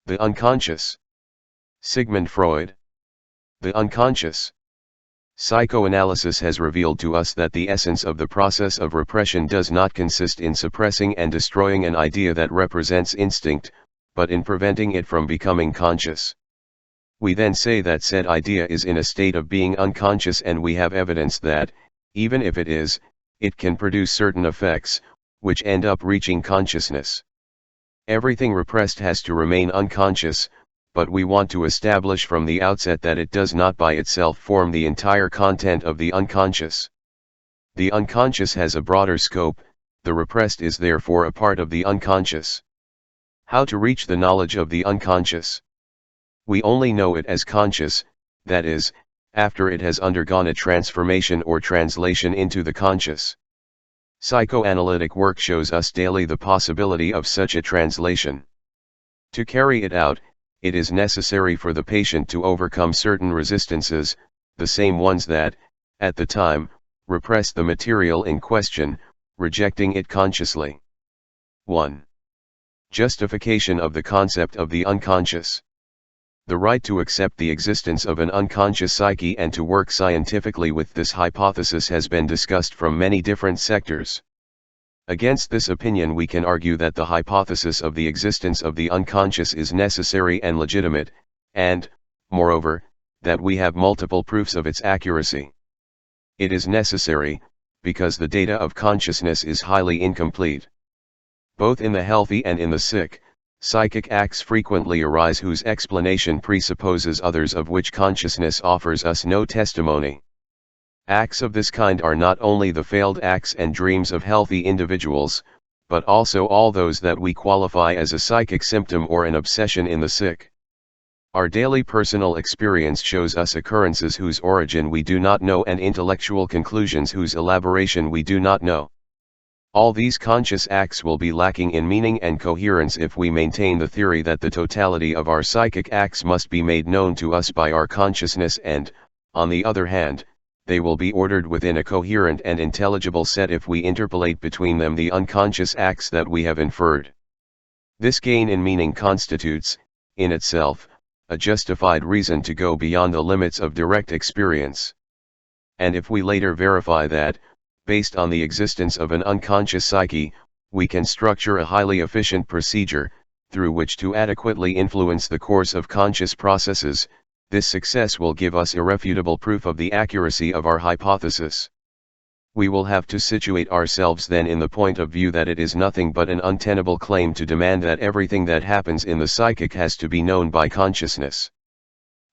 The unconscious. Sigmund Freud. The unconscious. Psychoanalysis has revealed to us that the essence of the process of repression does not consist in suppressing and destroying an idea that represents instinct, but in preventing it from becoming conscious. We then say that said idea is in a state of being unconscious, and we have evidence that, even if it is, it can produce certain effects, which end up reaching consciousness. Everything repressed has to remain unconscious, but we want to establish from the outset that it does not by itself form the entire content of the unconscious. The unconscious has a broader scope, the repressed is therefore a part of the unconscious. How to reach the knowledge of the unconscious? We only know it as conscious, that is, after it has undergone a transformation or translation into the conscious. Psychoanalytic work shows us daily the possibility of such a translation. To carry it out, it is necessary for the patient to overcome certain resistances, the same ones that, at the time, repress the material in question, rejecting it consciously. 1. Justification of the concept of the unconscious. The right to accept the existence of an unconscious psyche and to work scientifically with this hypothesis has been discussed from many different sectors. Against this opinion we can argue that the hypothesis of the existence of the unconscious is necessary and legitimate, and, moreover, that we have multiple proofs of its accuracy. It is necessary, because the data of consciousness is highly incomplete. Both in the healthy and in the sick, psychic acts frequently arise whose explanation presupposes others of which consciousness offers us no testimony. Acts of this kind are not only the failed acts and dreams of healthy individuals, but also all those that we qualify as a psychic symptom or an obsession in the sick. Our daily personal experience shows us occurrences whose origin we do not know and intellectual conclusions whose elaboration we do not know. All these conscious acts will be lacking in meaning and coherence if we maintain the theory that the totality of our psychic acts must be made known to us by our consciousness and, on the other hand, they will be ordered within a coherent and intelligible set if we interpolate between them the unconscious acts that we have inferred. This gain in meaning constitutes, in itself, a justified reason to go beyond the limits of direct experience. And if we later verify that, based on the existence of an unconscious psyche, we can structure a highly efficient procedure, through which to adequately influence the course of conscious processes, this success will give us irrefutable proof of the accuracy of our hypothesis. We will have to situate ourselves then in the point of view that it is nothing but an untenable claim to demand that everything that happens in the psychic has to be known by consciousness.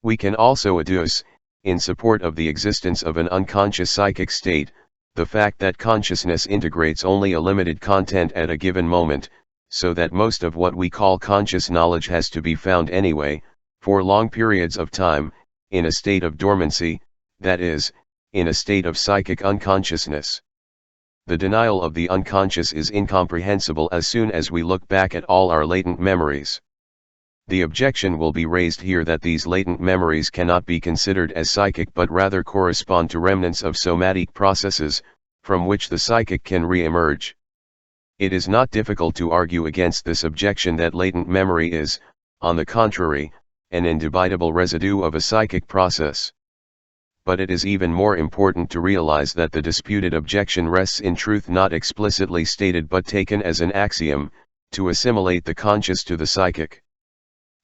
We can also adduce, in support of the existence of an unconscious psychic state, the fact that consciousness integrates only a limited content at a given moment, so that most of what we call conscious knowledge has to be found anyway, for long periods of time, in a state of dormancy, that is, in a state of psychic unconsciousness. The denial of the unconscious is incomprehensible as soon as we look back at all our latent memories. The objection will be raised here that these latent memories cannot be considered as psychic but rather correspond to remnants of somatic processes, from which the psychic can re-emerge. It is not difficult to argue against this objection that latent memory is, on the contrary, an indubitable residue of a psychic process. But it is even more important to realize that the disputed objection rests in truth not explicitly stated but taken as an axiom, to assimilate the conscious to the psychic.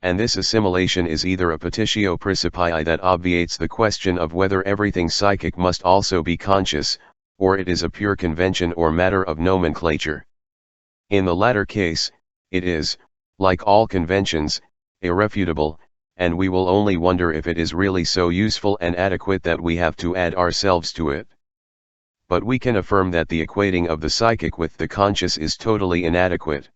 And this assimilation is either a petitio principii that obviates the question of whether everything psychic must also be conscious, or it is a pure convention or matter of nomenclature. In the latter case, it is, like all conventions, irrefutable, and we will only wonder if it is really so useful and adequate that we have to add ourselves to it. But we can affirm that the equating of the psychic with the conscious is totally inadequate.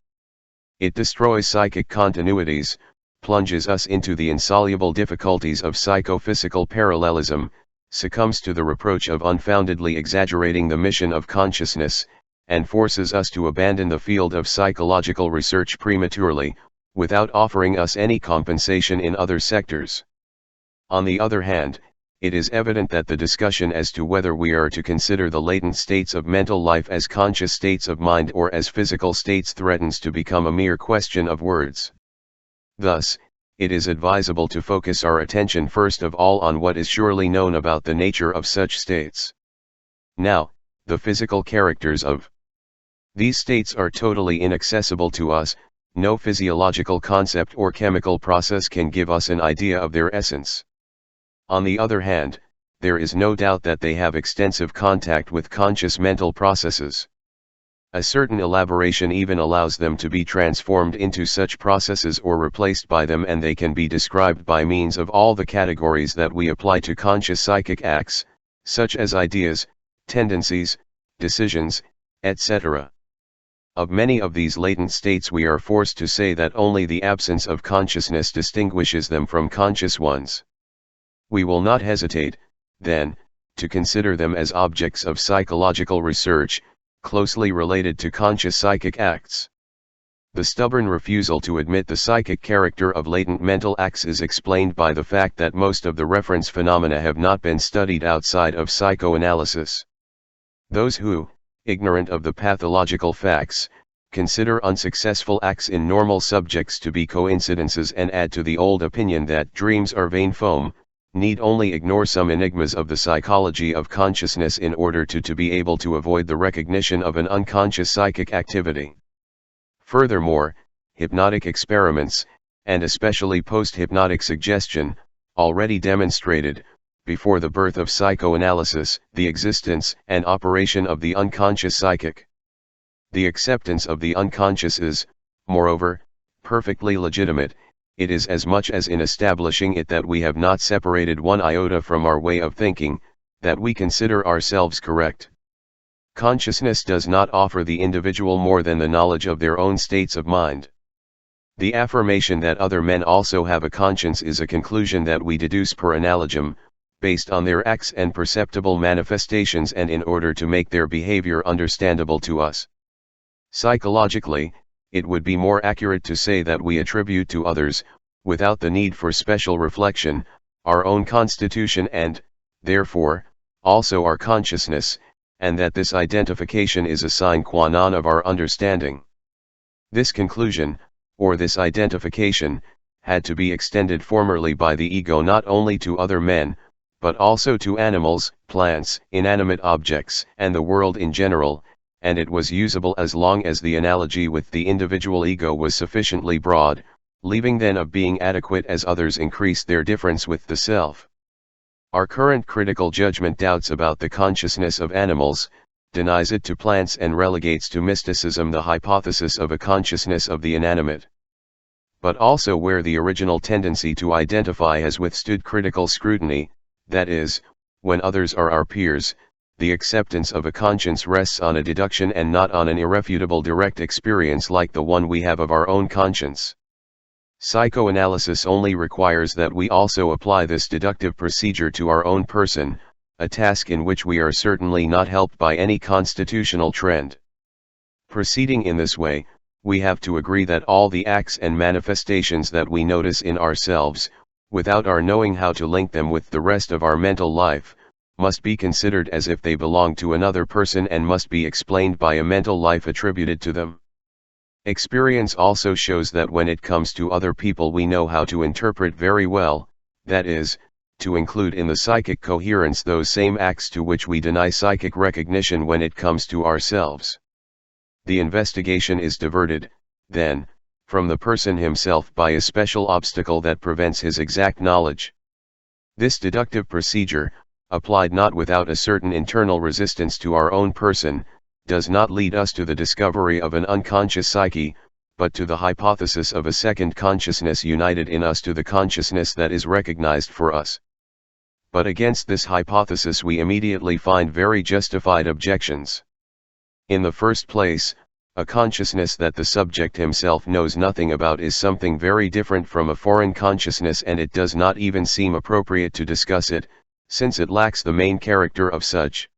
It destroys psychic continuities, plunges us into the insoluble difficulties of psychophysical parallelism, succumbs to the reproach of unfoundedly exaggerating the mission of consciousness, and forces us to abandon the field of psychological research prematurely, without offering us any compensation in other sectors. On the other hand, it is evident that the discussion as to whether we are to consider the latent states of mental life as conscious states of mind or as physical states threatens to become a mere question of words. Thus, it is advisable to focus our attention first of all on what is surely known about the nature of such states. Now, the physical characters of these states are totally inaccessible to us. No physiological concept or chemical process can give us an idea of their essence. On the other hand, there is no doubt that they have extensive contact with conscious mental processes. A certain elaboration even allows them to be transformed into such processes or replaced by them, and they can be described by means of all the categories that we apply to conscious psychic acts, such as ideas, tendencies, decisions, etc. Of many of these latent states we are forced to say that only the absence of consciousness distinguishes them from conscious ones. We will not hesitate, then, to consider them as objects of psychological research, closely related to conscious psychic acts. The stubborn refusal to admit the psychic character of latent mental acts is explained by the fact that most of the reference phenomena have not been studied outside of psychoanalysis. Those who, ignorant of the pathological facts, consider unsuccessful acts in normal subjects to be coincidences and add to the old opinion that dreams are vain foam, need only ignore some enigmas of the psychology of consciousness in order to be able to avoid the recognition of an unconscious psychic activity. Furthermore, hypnotic experiments, and especially post-hypnotic suggestion, already demonstrated, before the birth of psychoanalysis, the existence and operation of the unconscious psychic. The acceptance of the unconscious is, moreover, perfectly legitimate. It is as much as in establishing it that we have not separated one iota from our way of thinking, that we consider ourselves correct. Consciousness does not offer the individual more than the knowledge of their own states of mind. The affirmation that other men also have a conscience is a conclusion that we deduce per analogiam, based on their acts and perceptible manifestations, and in order to make their behavior understandable to us. Psychologically, it would be more accurate to say that we attribute to others, without the need for special reflection, our own constitution and, therefore, also our consciousness, and that this identification is a sine qua non of our understanding. This conclusion, or this identification, had to be extended formerly by the ego not only to other men, but also to animals, plants, inanimate objects, and the world in general, and it was usable as long as the analogy with the individual ego was sufficiently broad, leaving then of being adequate as others increased their difference with the self. Our current critical judgment doubts about the consciousness of animals, denies it to plants, and relegates to mysticism the hypothesis of a consciousness of the inanimate. But also where the original tendency to identify has withstood critical scrutiny, that is, when others are our peers, the acceptance of a conscience rests on a deduction and not on an irrefutable direct experience like the one we have of our own conscience. Psychoanalysis only requires that we also apply this deductive procedure to our own person, a task in which we are certainly not helped by any constitutional trend. Proceeding in this way, we have to agree that all the acts and manifestations that we notice in ourselves, without our knowing how to link them with the rest of our mental life, must be considered as if they belong to another person and must be explained by a mental life attributed to them. Experience also shows that when it comes to other people we know how to interpret very well, that is, to include in the psychic coherence those same acts to which we deny psychic recognition when it comes to ourselves. The investigation is diverted, then, from the person himself by a special obstacle that prevents his exact knowledge. This deductive procedure, applied not without a certain internal resistance to our own person, does not lead us to the discovery of an unconscious psyche, but to the hypothesis of a second consciousness united in us to the consciousness that is recognized for us. But against this hypothesis we immediately find very justified objections. In the first place, a consciousness that the subject himself knows nothing about is something very different from a foreign consciousness, and it does not even seem appropriate to discuss it, since it lacks the main character of such.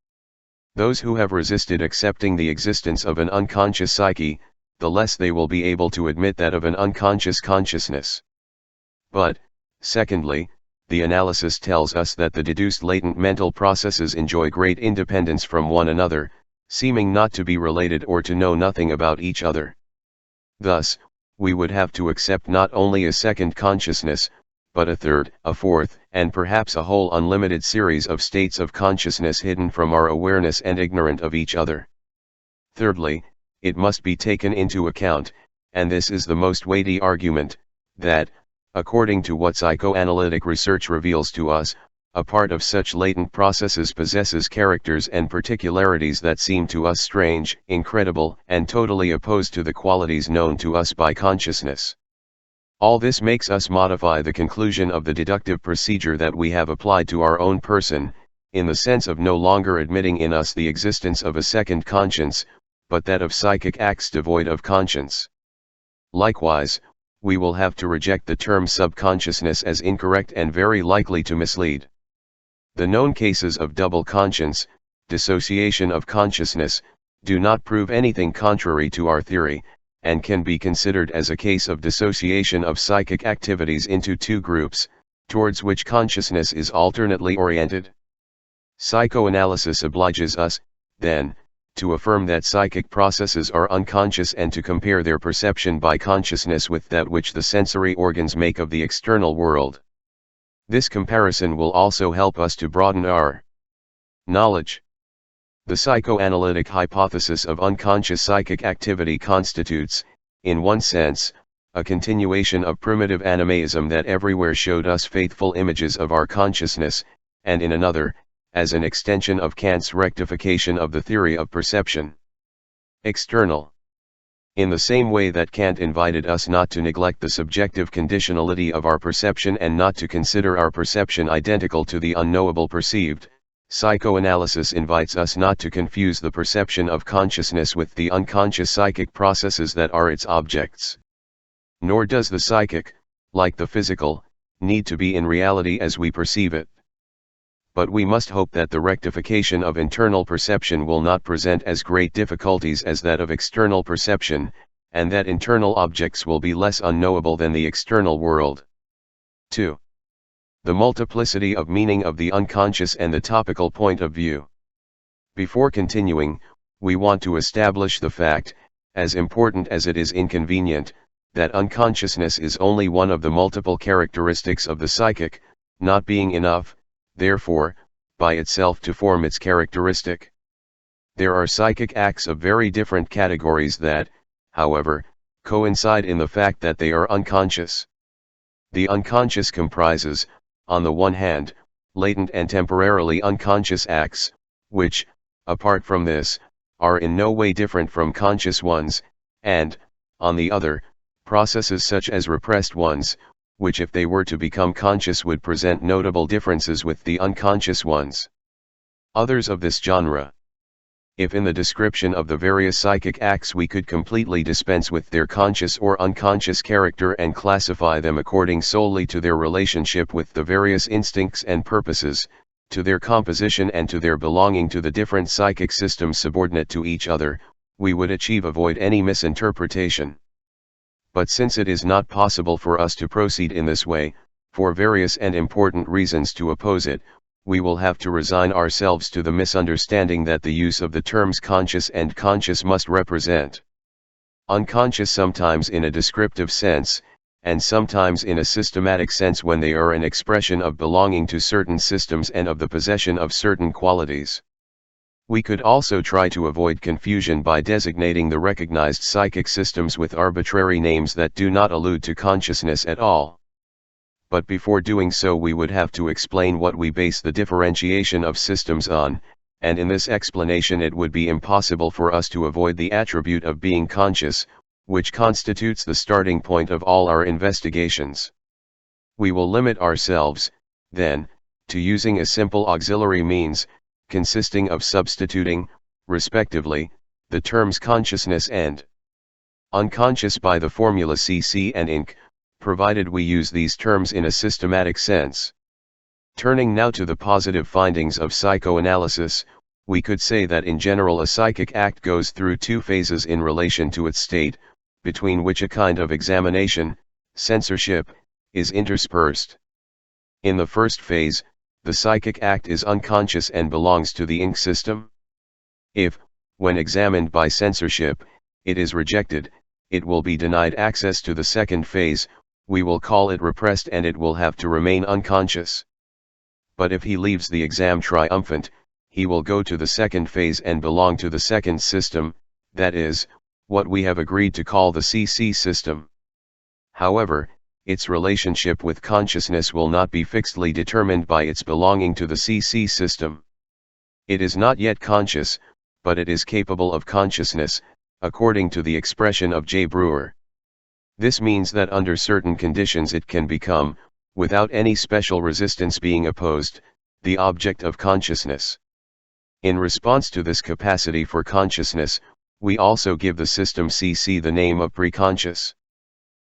Those who have resisted accepting the existence of an unconscious psyche, the less they will be able to admit that of an unconscious consciousness. But, secondly, the analysis tells us that the deduced latent mental processes enjoy great independence from one another, seeming not to be related or to know nothing about each other. Thus, we would have to accept not only a second consciousness, but a third, a fourth, and perhaps a whole unlimited series of states of consciousness hidden from our awareness and ignorant of each other. Thirdly, it must be taken into account, and this is the most weighty argument, that, according to what psychoanalytic research reveals to us, a part of such latent processes possesses characters and particularities that seem to us strange, incredible, and totally opposed to the qualities known to us by consciousness. All this makes us modify the conclusion of the deductive procedure that we have applied to our own person, in the sense of no longer admitting in us the existence of a second conscience, but that of psychic acts devoid of conscience. Likewise, we will have to reject the term subconsciousness as incorrect and very likely to mislead. The known cases of double conscience, dissociation of consciousness, do not prove anything contrary to our theory, and can be considered as a case of dissociation of psychic activities into two groups, towards which consciousness is alternately oriented. Psychoanalysis obliges us, then, to affirm that psychic processes are unconscious and to compare their perception by consciousness with that which the sensory organs make of the external world. This comparison will also help us to broaden our knowledge. The psychoanalytic hypothesis of unconscious psychic activity constitutes, in one sense, a continuation of primitive animism that everywhere showed us faithful images of our consciousness, and in another, as an extension of Kant's rectification of the theory of perception. External. In the same way that Kant invited us not to neglect the subjective conditionality of our perception and not to consider our perception identical to the unknowable perceived, psychoanalysis invites us not to confuse the perception of consciousness with the unconscious psychic processes that are its objects. Nor does the psychic, like the physical, need to be in reality as we perceive it. But we must hope that the rectification of internal perception will not present as great difficulties as that of external perception, and that internal objects will be less unknowable than the external world. 2. The multiplicity of meaning of the unconscious and the topical point of view. Before continuing, we want to establish the fact, as important as it is inconvenient, that unconsciousness is only one of the multiple characteristics of the psychic, not being enough, therefore, by itself to form its characteristic. There are psychic acts of very different categories that, however, coincide in the fact that they are unconscious. The unconscious comprises, on the one hand, latent and temporarily unconscious acts, which, apart from this, are in no way different from conscious ones, and, on the other, processes such as repressed ones, which if they were to become conscious would present notable differences with the unconscious ones. Others of this genre. If in the description of the various psychic acts we could completely dispense with their conscious or unconscious character and classify them according solely to their relationship with the various instincts and purposes, to their composition and to their belonging to the different psychic systems subordinate to each other, we would avoid any misinterpretation. But since it is not possible for us to proceed in this way, for various and important reasons to oppose it, we will have to resign ourselves to the misunderstanding that the use of the terms conscious and conscious must represent unconscious sometimes in a descriptive sense, and sometimes in a systematic sense when they are an expression of belonging to certain systems and of the possession of certain qualities. We could also try to avoid confusion by designating the recognized psychic systems with arbitrary names that do not allude to consciousness at all. But before doing so we would have to explain what we base the differentiation of systems on, and in this explanation it would be impossible for us to avoid the attribute of being conscious, which constitutes the starting point of all our investigations. We will limit ourselves, then, to using a simple auxiliary means, consisting of substituting, respectively, the terms consciousness and unconscious by the formula CC and INC, provided we use these terms in a systematic sense. Turning now to the positive findings of psychoanalysis, we could say that in general a psychic act goes through two phases in relation to its state, between which a kind of examination, censorship, is interspersed. In the first phase, the psychic act is unconscious and belongs to the INC system. If, when examined by censorship, it is rejected, it will be denied access to the second phase, we will call it repressed and it will have to remain unconscious. But if he leaves the exam triumphant, he will go to the second phase and belong to the second system, that is, what we have agreed to call the CC system. However, its relationship with consciousness will not be fixedly determined by its belonging to the CC system. It is not yet conscious, but it is capable of consciousness, according to the expression of J. Brewer. This means that under certain conditions it can become, without any special resistance being opposed, the object of consciousness. In response to this capacity for consciousness, we also give the system CC the name of preconscious.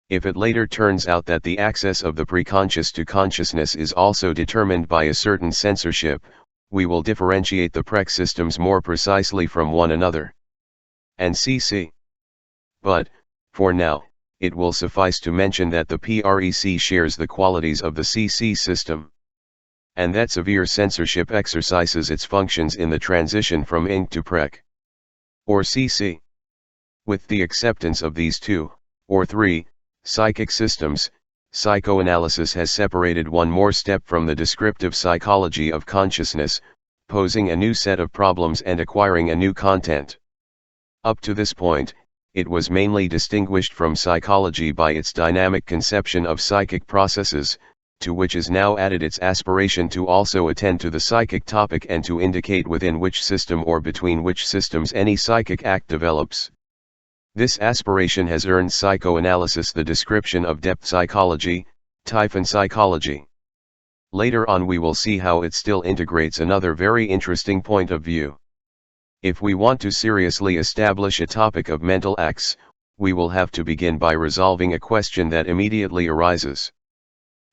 If it later turns out that the access of the preconscious to consciousness is also determined by a certain censorship, we will differentiate the prec systems more precisely from one another. And CC. But, for now, it will suffice to mention that the PREC shares the qualities of the CC system. And that severe censorship exercises its functions in the transition from INC to prec. Or CC. With the acceptance of these two, or three, psychic systems, psychoanalysis has separated one more step from the descriptive psychology of consciousness, posing a new set of problems and acquiring a new content. Up to this point, it was mainly distinguished from psychology by its dynamic conception of psychic processes, to which is now added its aspiration to also attend to the psychic topic and to indicate within which system or between which systems any psychic act develops. This aspiration has earned psychoanalysis the description of depth psychology, Typhon psychology. Later on we will see how it still integrates another very interesting point of view. If we want to seriously establish a topic of mental acts, we will have to begin by resolving a question that immediately arises.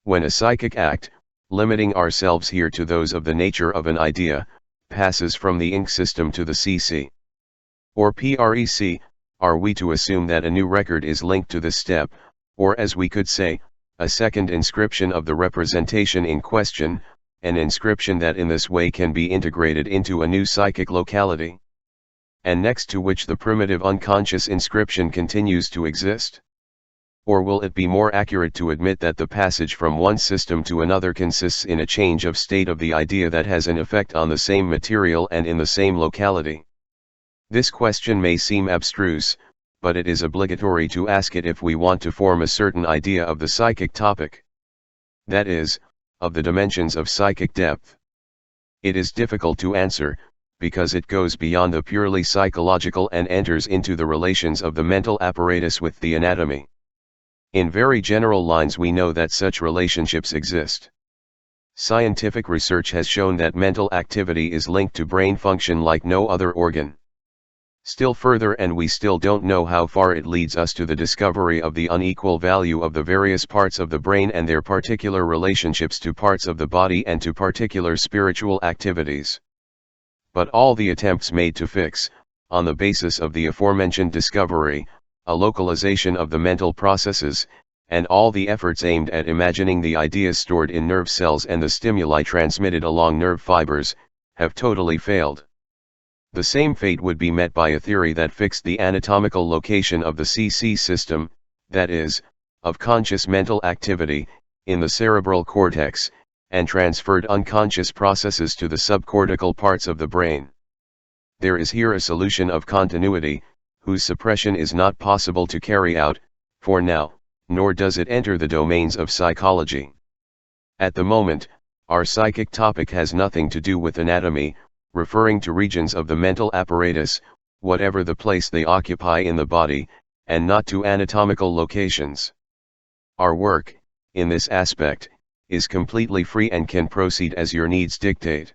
When a psychic act, limiting ourselves here to those of the nature of an idea, passes from the INC system to the CC or PREC, are we to assume that a new record is linked to this step, or as we could say, a second inscription of the representation in question, an inscription that in this way can be integrated into a new psychic locality, and next to which the primitive unconscious inscription continues to exist? Or will it be more accurate to admit that the passage from one system to another consists in a change of state of the idea that has an effect on the same material and in the same locality? This question may seem abstruse, but it is obligatory to ask it if we want to form a certain idea of the psychic topic. That is, of the dimensions of psychic depth. It is difficult to answer, because it goes beyond the purely psychological and enters into the relations of the mental apparatus with the anatomy. In very general lines we know that such relationships exist. Scientific research has shown that mental activity is linked to brain function like no other organ. Still further, and we still don't know how far it leads us to the discovery of the unequal value of the various parts of the brain and their particular relationships to parts of the body and to particular spiritual activities. But all the attempts made to fix, on the basis of the aforementioned discovery, a localization of the mental processes, and all the efforts aimed at imagining the ideas stored in nerve cells and the stimuli transmitted along nerve fibers, have totally failed. The same fate would be met by a theory that fixed the anatomical location of the CC system, that is, of conscious mental activity, in the cerebral cortex, and transferred unconscious processes to the subcortical parts of the brain. There is here a solution of continuity, whose suppression is not possible to carry out, for now, nor does it enter the domains of psychology. At the moment, our psychic topic has nothing to do with anatomy, referring to regions of the mental apparatus, whatever the place they occupy in the body, and not to anatomical locations. Our work, in this aspect, is completely free and can proceed as your needs dictate.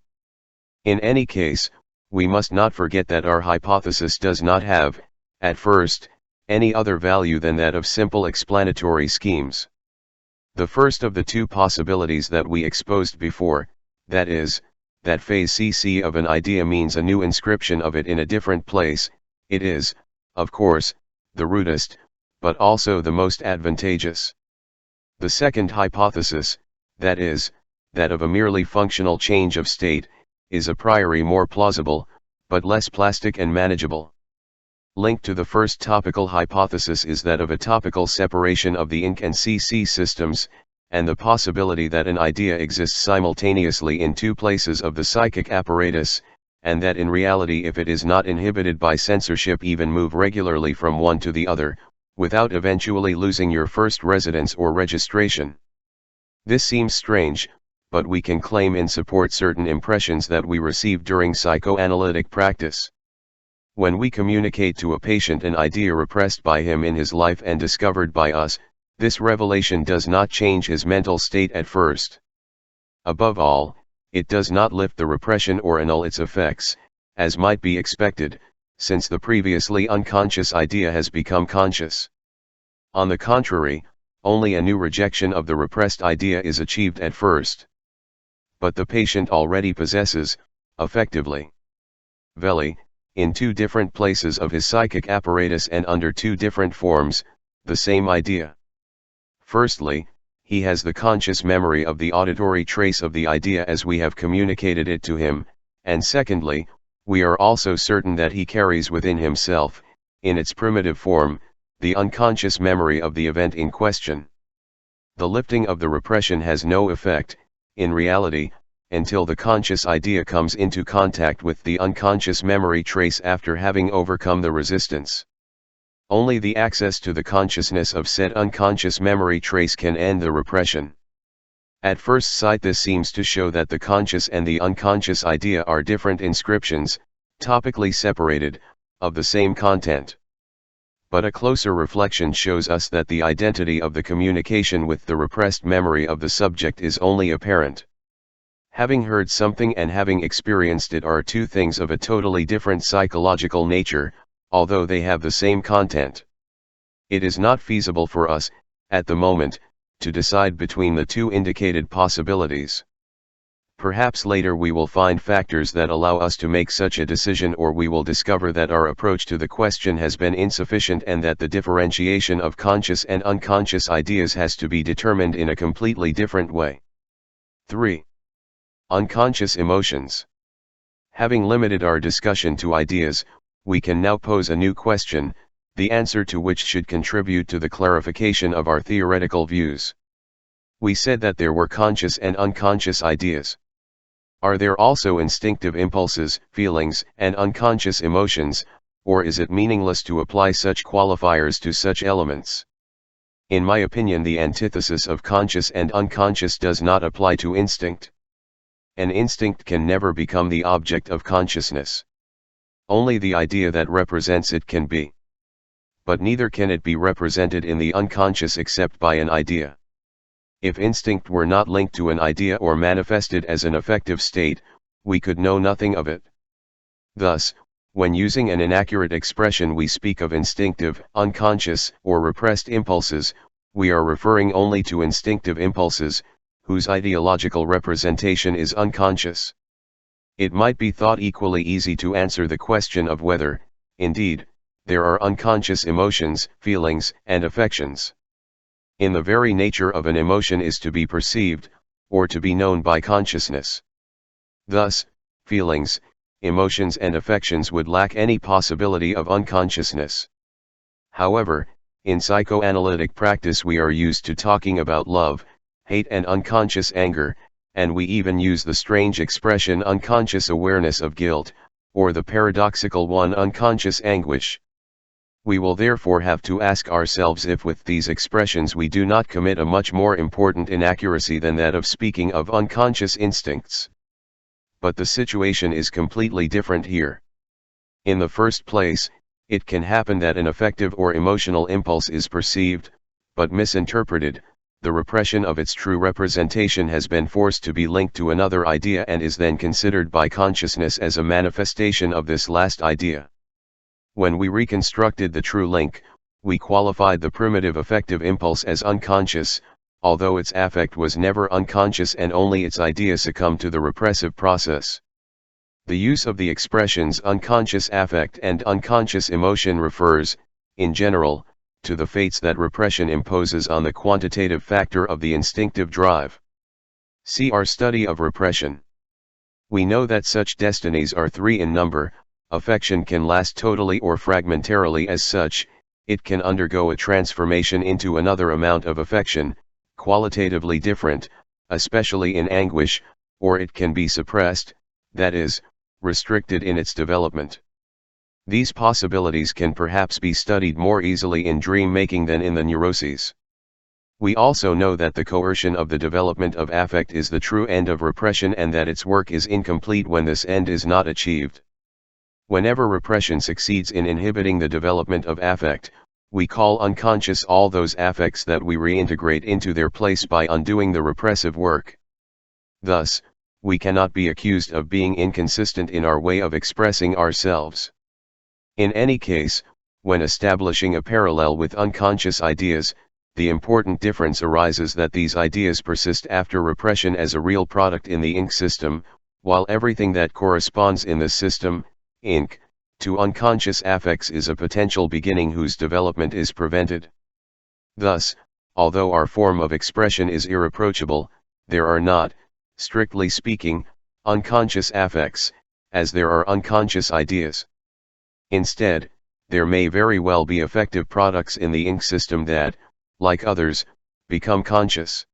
In any case, we must not forget that our hypothesis does not have, at first, any other value than that of simple explanatory schemes. The first of the two possibilities that we exposed before, that is, that phase CC of an idea means a new inscription of it in a different place, it is, of course, the rudest, but also the most advantageous. The second hypothesis, that is, that of a merely functional change of state, is a priori more plausible, but less plastic and manageable. Linked to the first topical hypothesis is that of a topical separation of the INC and CC systems, and the possibility that an idea exists simultaneously in two places of the psychic apparatus, and that in reality if it is not inhibited by censorship even move regularly from one to the other, without eventually losing your first residence or registration. This seems strange, but we can claim in support certain impressions that we receive during psychoanalytic practice. When we communicate to a patient an idea repressed by him in his life and discovered by us, this revelation does not change his mental state at first. Above all, it does not lift the repression or annul its effects, as might be expected, since the previously unconscious idea has become conscious. On the contrary, only a new rejection of the repressed idea is achieved at first. But the patient already possesses, effectively, in two different places of his psychic apparatus and under two different forms, the same idea. Firstly, he has the conscious memory of the auditory trace of the idea as we have communicated it to him, and secondly, we are also certain that he carries within himself, in its primitive form, the unconscious memory of the event in question. The lifting of the repression has no effect, in reality, until the conscious idea comes into contact with the unconscious memory trace after having overcome the resistance. Only the access to the consciousness of said unconscious memory trace can end the repression. At first sight this seems to show that the conscious and the unconscious idea are different inscriptions, topically separated, of the same content. But a closer reflection shows us that the identity of the communication with the repressed memory of the subject is only apparent. Having heard something and having experienced it are two things of a totally different psychological nature, although they have the same content. It is not feasible for us, at the moment, to decide between the two indicated possibilities. Perhaps later we will find factors that allow us to make such a decision, or we will discover that our approach to the question has been insufficient and that the differentiation of conscious and unconscious ideas has to be determined in a completely different way. 3. Unconscious emotions. Having limited our discussion to ideas, we can now pose a new question, the answer to which should contribute to the clarification of our theoretical views. We said that there were conscious and unconscious ideas. Are there also instinctive impulses, feelings, and unconscious emotions, or is it meaningless to apply such qualifiers to such elements? In my opinion, the antithesis of conscious and unconscious does not apply to instinct. An instinct can never become the object of consciousness. Only the idea that represents it can be. But neither can it be represented in the unconscious except by an idea. If instinct were not linked to an idea or manifested as an affective state, we could know nothing of it. Thus, when using an inaccurate expression we speak of instinctive, unconscious, or repressed impulses, we are referring only to instinctive impulses, whose ideological representation is unconscious. It might be thought equally easy to answer the question of whether, indeed, there are unconscious emotions, feelings, and affections. In the very nature of an emotion is to be perceived, or to be known by consciousness. Thus, feelings, emotions and affections would lack any possibility of unconsciousness. However, in psychoanalytic practice we are used to talking about love, hate and unconscious anger, and we even use the strange expression unconscious awareness of guilt, or the paradoxical one unconscious anguish. We will therefore have to ask ourselves if with these expressions we do not commit a much more important inaccuracy than that of speaking of unconscious instincts. But the situation is completely different here. In the first place, it can happen that an affective or emotional impulse is perceived, but misinterpreted. The repression of its true representation has been forced to be linked to another idea and is then considered by consciousness as a manifestation of this last idea. When we reconstructed the true link, we qualified the primitive affective impulse as unconscious, although its affect was never unconscious and only its idea succumbed to the repressive process. The use of the expressions unconscious affect and unconscious emotion refers, in general, to the fates that repression imposes on the quantitative factor of the instinctive drive. See our study of repression. We know that such destinies are three in number: affection can last totally or fragmentarily. As such, it can undergo a transformation into another amount of affection, qualitatively different, especially in anguish, or it can be suppressed, that is, restricted in its development. These possibilities can perhaps be studied more easily in dream making than in the neuroses. We also know that the coercion of the development of affect is the true end of repression, and that its work is incomplete when this end is not achieved. Whenever repression succeeds in inhibiting the development of affect, we call unconscious all those affects that we reintegrate into their place by undoing the repressive work. Thus, we cannot be accused of being inconsistent in our way of expressing ourselves. In any case, when establishing a parallel with unconscious ideas, the important difference arises that these ideas persist after repression as a real product in the INC system, while everything that corresponds in the system, INC, to unconscious affects is a potential beginning whose development is prevented. Thus, although our form of expression is irreproachable, there are not, strictly speaking, unconscious affects, as there are unconscious ideas. Instead, there may very well be affective products in the INC system that, like others, become conscious.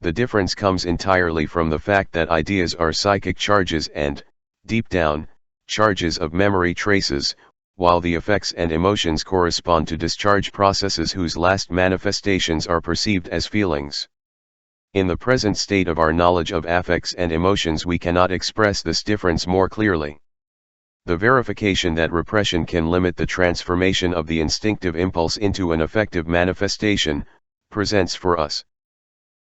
The difference comes entirely from the fact that ideas are psychic charges and, deep down, charges of memory traces, while the effects and emotions correspond to discharge processes whose last manifestations are perceived as feelings. In the present state of our knowledge of affects and emotions, we cannot express this difference more clearly. The verification that repression can limit the transformation of the instinctive impulse into an affective manifestation, presents for us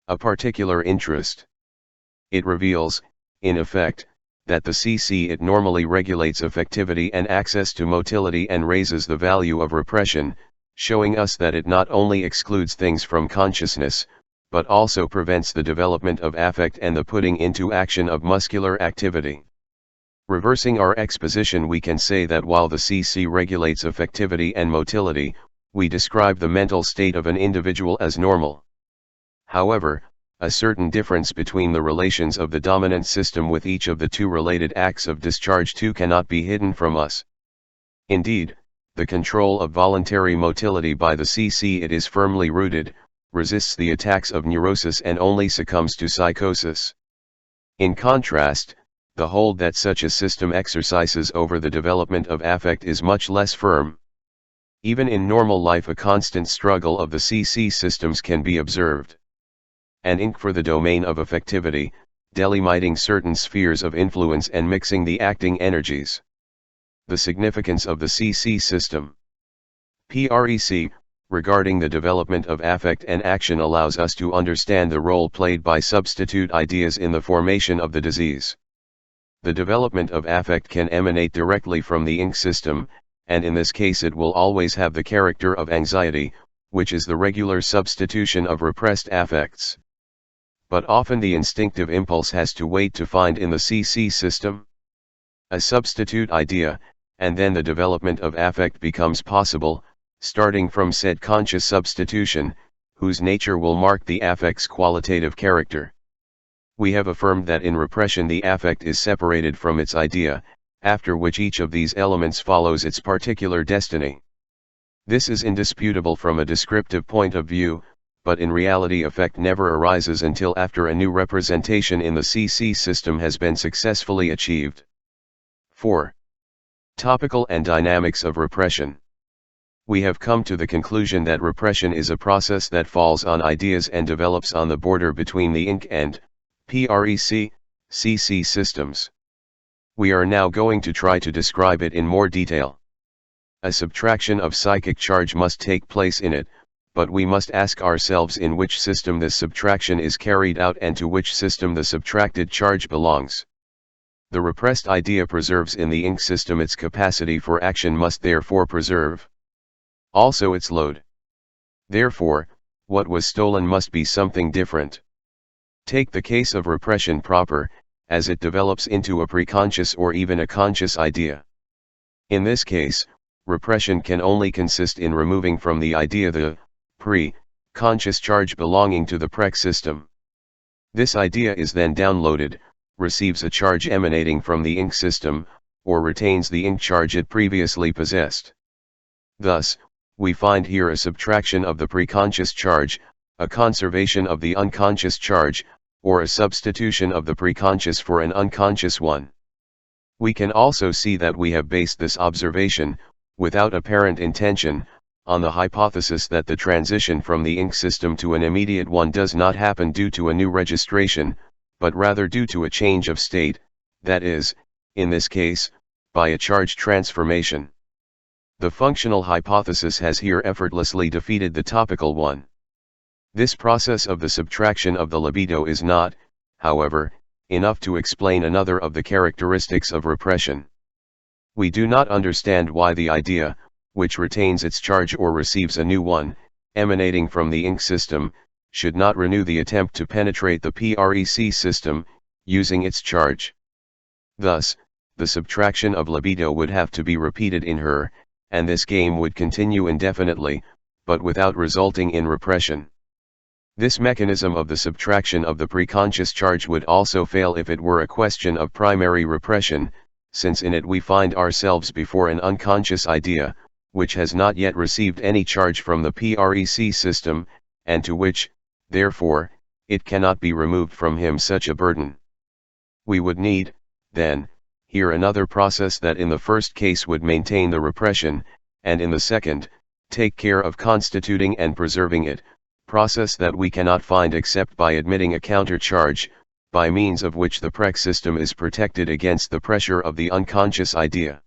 a particular interest. It reveals, in effect, that the CC it normally regulates affectivity and access to motility and raises the value of repression, showing us that it not only excludes things from consciousness, but also prevents the development of affect and the putting into action of muscular activity. Reversing our exposition, we can say that while the CC regulates affectivity and motility, we describe the mental state of an individual as normal. However, a certain difference between the relations of the dominant system with each of the two related acts of discharge too cannot be hidden from us. Indeed, the control of voluntary motility by the CC it is firmly rooted, resists the attacks of neurosis and only succumbs to psychosis. In contrast, the hold that such a system exercises over the development of affect is much less firm. Even in normal life, a constant struggle of the CC systems can be observed. An INC for the domain of affectivity, delimiting certain spheres of influence and mixing the acting energies. The significance of the CC system. PREC, regarding the development of affect and action, allows us to understand the role played by substitute ideas in the formation of the disease. The development of affect can emanate directly from the INC system, and in this case it will always have the character of anxiety, which is the regular substitution of repressed affects. But often the instinctive impulse has to wait to find in the CC system a substitute idea, and then the development of affect becomes possible, starting from said conscious substitution, whose nature will mark the affect's qualitative character. We have affirmed that in repression the affect is separated from its idea, after which each of these elements follows its particular destiny. This is indisputable from a descriptive point of view, but in reality affect never arises until after a new representation in the CC system has been successfully achieved. 4. Topical and dynamics of repression. We have come to the conclusion that repression is a process that falls on ideas and develops on the border between the INC and PREC, CC systems. We are now going to try to describe it in more detail. A subtraction of psychic charge must take place in it, but we must ask ourselves in which system this subtraction is carried out and to which system the subtracted charge belongs. The repressed idea preserves in the INC system its capacity for action, must therefore preserve also its load. Therefore, what was stolen must be something different. Take the case of repression proper, as it develops into a preconscious or even a conscious idea. In this case, repression can only consist in removing from the idea the pre-conscious charge belonging to the prec system. This idea is then downloaded, receives a charge emanating from the INC system, or retains the ink charge it previously possessed. Thus, we find here a subtraction of the preconscious charge, a conservation of the unconscious charge, or a substitution of the preconscious for an unconscious one. We can also see that we have based this observation, without apparent intention, on the hypothesis that the transition from the ink system to an immediate one does not happen due to a new registration, but rather due to a change of state, that is, in this case, by a charge transformation. The functional hypothesis has here effortlessly defeated the topical one. This process of the subtraction of the libido is not, however, enough to explain another of the characteristics of repression. We do not understand why the idea, which retains its charge or receives a new one, emanating from the ink system, should not renew the attempt to penetrate the PREC system, using its charge. Thus, the subtraction of libido would have to be repeated in her, and this game would continue indefinitely, but without resulting in repression. This mechanism of the subtraction of the preconscious charge would also fail if it were a question of primary repression, since in it we find ourselves before an unconscious idea, which has not yet received any charge from the PREC system, and to which, therefore, it cannot be removed from him such a burden. We would need, then, here another process that in the first case would maintain the repression, and in the second, take care of constituting and preserving it, process that we cannot find except by admitting a countercharge, by means of which the PREC system is protected against the pressure of the unconscious idea.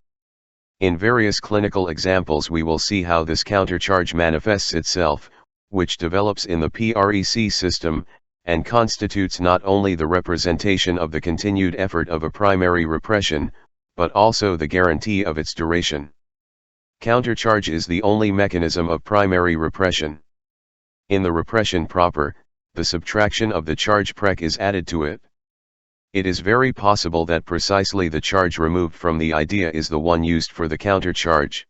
In various clinical examples we will see how this countercharge manifests itself, which develops in the PREC system, and constitutes not only the representation of the continued effort of a primary repression, but also the guarantee of its duration. Countercharge is the only mechanism of primary repression. In the repression proper, the subtraction of the charge PREC is added to it. It is very possible that precisely the charge removed from the idea is the one used for the countercharge.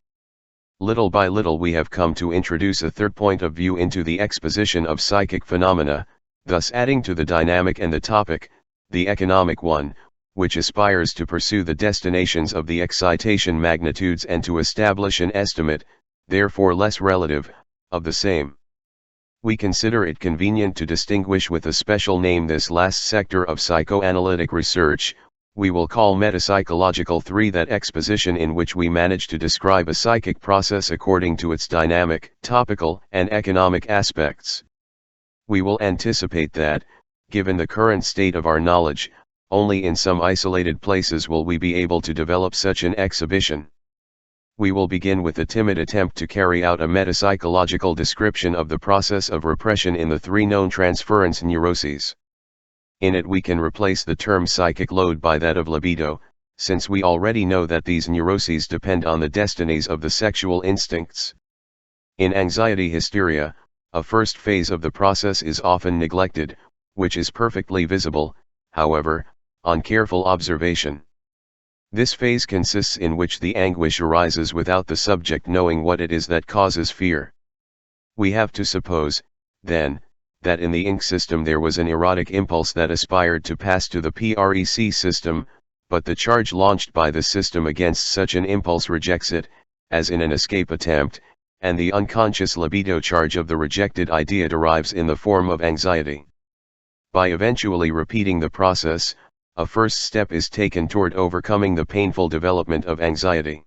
Little by little we have come to introduce a third point of view into the exposition of psychic phenomena, thus adding to the dynamic and the topic, the economic one, which aspires to pursue the destinations of the excitation magnitudes and to establish an estimate, therefore less relative, of the same. We consider it convenient to distinguish with a special name this last sector of psychoanalytic research. We will call metapsychological 3 that exposition in which we manage to describe a psychic process according to its dynamic, topical, and economic aspects. We will anticipate that, given the current state of our knowledge, only in some isolated places will we be able to develop such an exhibition. We will begin with a timid attempt to carry out a metapsychological description of the process of repression in the 3 known transference neuroses. In it we can replace the term psychic load by that of libido, since we already know that these neuroses depend on the destinies of the sexual instincts. In anxiety hysteria, a first phase of the process is often neglected, which is perfectly visible, however, on careful observation. This phase consists in which the anguish arises without the subject knowing what it is that causes fear. We have to suppose, then, that in the ink system there was an erotic impulse that aspired to pass to the PREC system, but the charge launched by the system against such an impulse rejects it, as in an escape attempt, and the unconscious libido charge of the rejected idea derives in the form of anxiety. By eventually repeating the process, a first step is taken toward overcoming the painful development of anxiety.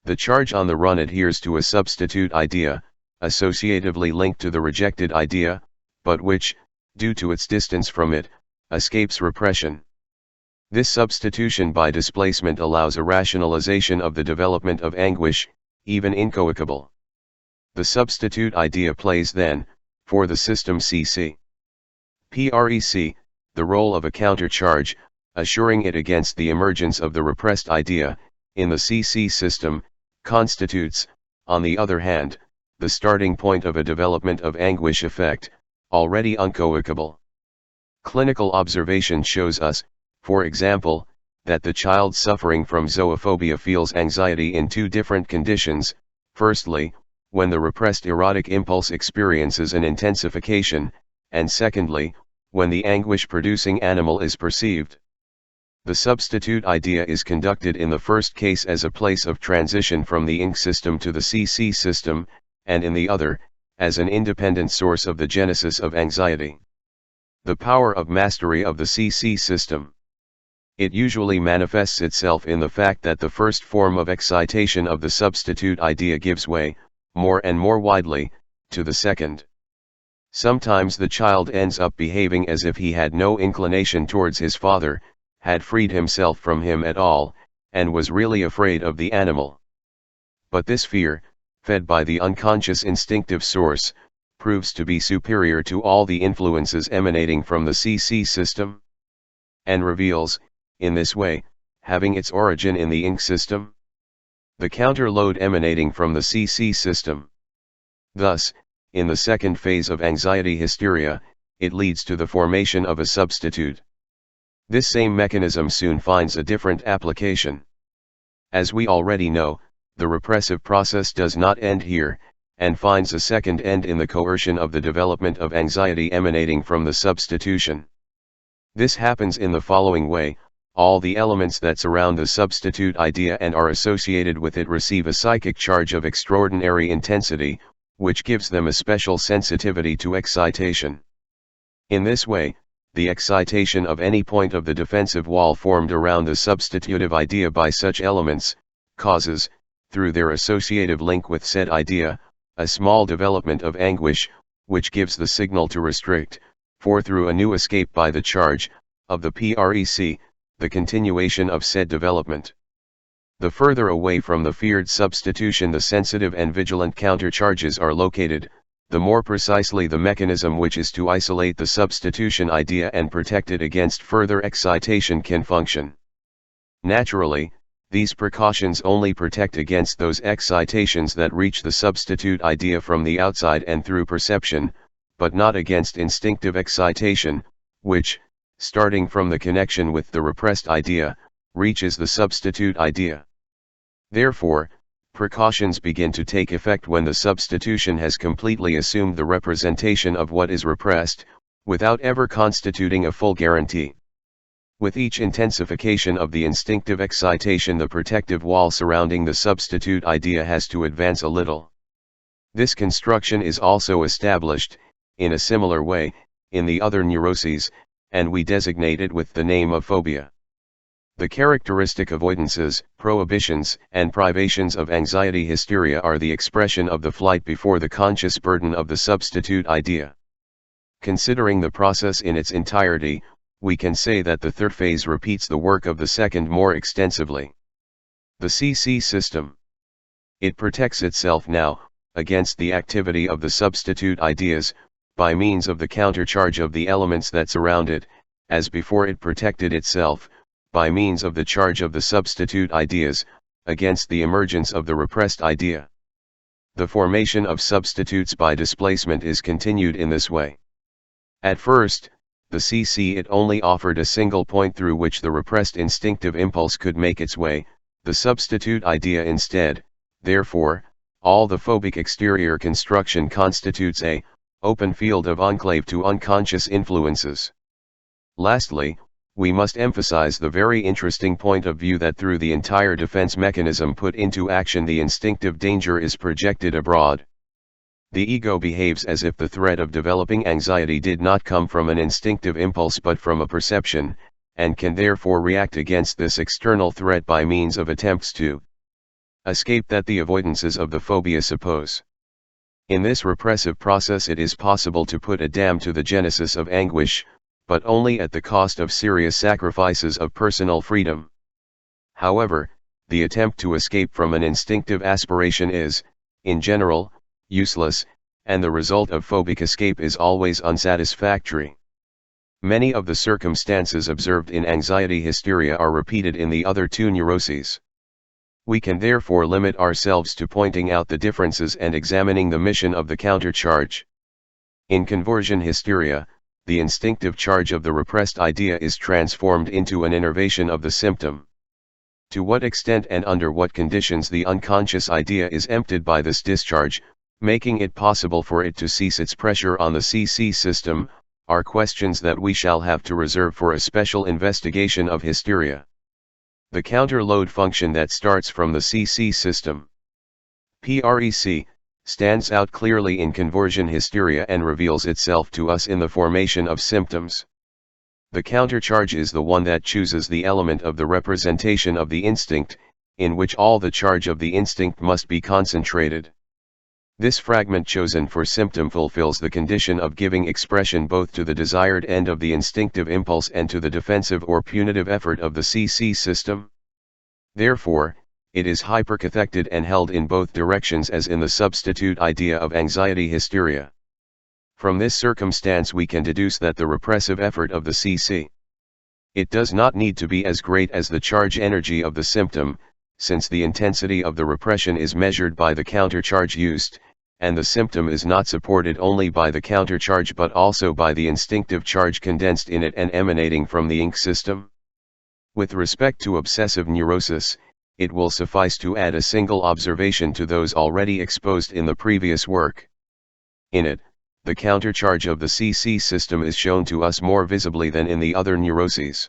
The charge on the run adheres to a substitute idea, associatively linked to the rejected idea, but which, due to its distance from it, escapes repression. This substitution by displacement allows a rationalization of the development of anguish, even inchoate. The substitute idea plays then, for the system CC. PREC, the role of a countercharge, assuring it against the emergence of the repressed idea, in the CC system, constitutes, on the other hand, the starting point of a development of anguish effect, already uncoacable. Clinical observation shows us, for example, that the child suffering from zoophobia feels anxiety in 2 different conditions. Firstly, when the repressed erotic impulse experiences an intensification, and secondly, when the anguish-producing animal is perceived. The substitute idea is conducted in the first case as a place of transition from the INC system to the CC system, and in the other, as an independent source of the genesis of anxiety. The power of mastery of the CC system. It usually manifests itself in the fact that the first form of excitation of the substitute idea gives way, more and more widely, to the second. Sometimes the child ends up behaving as if he had no inclination towards his father, had freed himself from him at all, and was really afraid of the animal. But this fear, fed by the unconscious instinctive source, proves to be superior to all the influences emanating from the CC system, and reveals, in this way, having its origin in the INC system, the counter load emanating from the CC system. Thus, in the second phase of anxiety hysteria, it leads to the formation of a substitute. This same mechanism soon finds a different application. As we already know, the repressive process does not end here, and finds a second end in the coercion of the development of anxiety emanating from the substitution. This happens in the following way: all the elements that surround the substitute idea and are associated with it receive a psychic charge of extraordinary intensity, which gives them a special sensitivity to excitation. In this way, the excitation of any point of the defensive wall formed around the substitutive idea by such elements, causes, through their associative link with said idea, a small development of anguish, which gives the signal to restrict, for through a new escape by the charge, of the PREC, the continuation of said development. The further away from the feared substitution the sensitive and vigilant countercharges are located, the more precisely the mechanism which is to isolate the substitution idea and protect it against further excitation can function. Naturally, these precautions only protect against those excitations that reach the substitute idea from the outside and through perception, but not against instinctive excitation, which, starting from the connection with the repressed idea, reaches the substitute idea. Therefore, precautions begin to take effect when the substitution has completely assumed the representation of what is repressed, without ever constituting a full guarantee. With each intensification of the instinctive excitation, the protective wall surrounding the substitute idea has to advance a little. This construction is also established, in a similar way, in the other neuroses, and we designate it with the name of phobia. The characteristic avoidances, prohibitions, and privations of anxiety hysteria are the expression of the flight before the conscious burden of the substitute idea. Considering the process in its entirety, we can say that the third phase repeats the work of the second more extensively. The CC system. It protects itself now, against the activity of the substitute ideas, by means of the countercharge of the elements that surround it, as before it protected itself, by means of the charge of the substitute ideas, against the emergence of the repressed idea. The formation of substitutes by displacement is continued in this way. At first, the CC it only offered a single point through which the repressed instinctive impulse could make its way, the substitute idea instead. Therefore, all the phobic exterior construction constitutes a open field of enclave to unconscious influences. Lastly, we must emphasize the very interesting point of view that through the entire defense mechanism put into action, the instinctive danger is projected abroad. The ego behaves as if the threat of developing anxiety did not come from an instinctive impulse but from a perception, and can therefore react against this external threat by means of attempts to escape that the avoidances of the phobia suppose. In this repressive process it is possible to put a dam to the genesis of anguish, but only at the cost of serious sacrifices of personal freedom. However, the attempt to escape from an instinctive aspiration is, in general, useless, and the result of phobic escape is always unsatisfactory. Many of the circumstances observed in anxiety hysteria are repeated in the other two neuroses. We can therefore limit ourselves to pointing out the differences and examining the mission of the countercharge. In conversion hysteria, the instinctive charge of the repressed idea is transformed into an innervation of the symptom. To what extent and under what conditions the unconscious idea is emptied by this discharge, making it possible for it to cease its pressure on the CC system, are questions that we shall have to reserve for a special investigation of hysteria. The counter-load function that starts from the CC system, PREC, stands out clearly in conversion hysteria and reveals itself to us in the formation of symptoms. The countercharge is the one that chooses the element of the representation of the instinct, in which all the charge of the instinct must be concentrated. This fragment chosen for symptom fulfills the condition of giving expression both to the desired end of the instinctive impulse and to the defensive or punitive effort of the CC system. Therefore, it is hypercathected and held in both directions as in the substitute idea of anxiety hysteria. From this circumstance we can deduce that the repressive effort of the CC. It does not need to be as great as the charge energy of the symptom, since the intensity of the repression is measured by the countercharge used, and the symptom is not supported only by the countercharge but also by the instinctive charge condensed in it and emanating from the INC system. With respect to obsessive neurosis, it will suffice to add a single observation to those already exposed in the previous work. In it, the countercharge of the CC system is shown to us more visibly than in the other neuroses.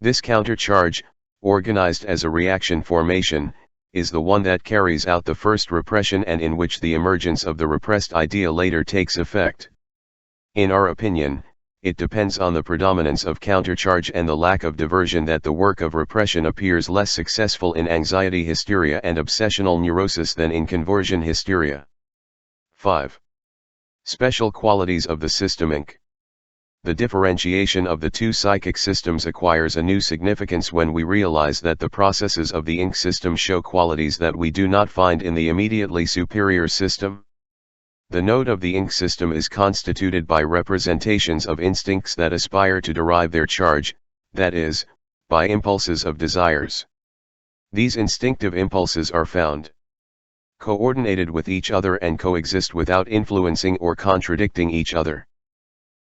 This countercharge, organized as a reaction formation, is the one that carries out the first repression and in which the emergence of the repressed idea later takes effect. In our opinion, it depends on the predominance of countercharge and the lack of diversion that the work of repression appears less successful in anxiety hysteria and obsessional neurosis than in conversion hysteria. 5. Special qualities of the system Inc. The differentiation of the two psychic systems acquires a new significance when we realize that the processes of the INC system show qualities that we do not find in the immediately superior system. The node of the INC system is constituted by representations of instincts that aspire to derive their charge, that is, by impulses of desires. These instinctive impulses are found coordinated with each other and coexist without influencing or contradicting each other.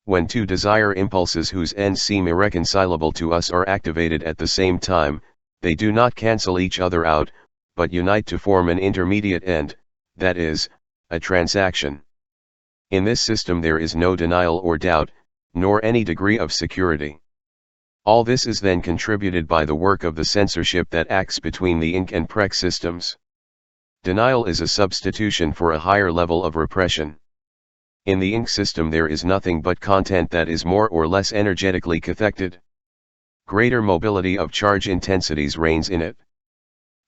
When two desire impulses whose ends seem irreconcilable to us are activated at the same time, they do not cancel each other out, but unite to form an intermediate end, that is, a transaction. In this system there is no denial or doubt, nor any degree of security. All this is then contributed by the work of the censorship that acts between the INC and PREC systems. Denial is a substitution for a higher level of repression. In the INC system there is nothing but content that is more or less energetically cathected. Greater mobility of charge intensities reigns in it.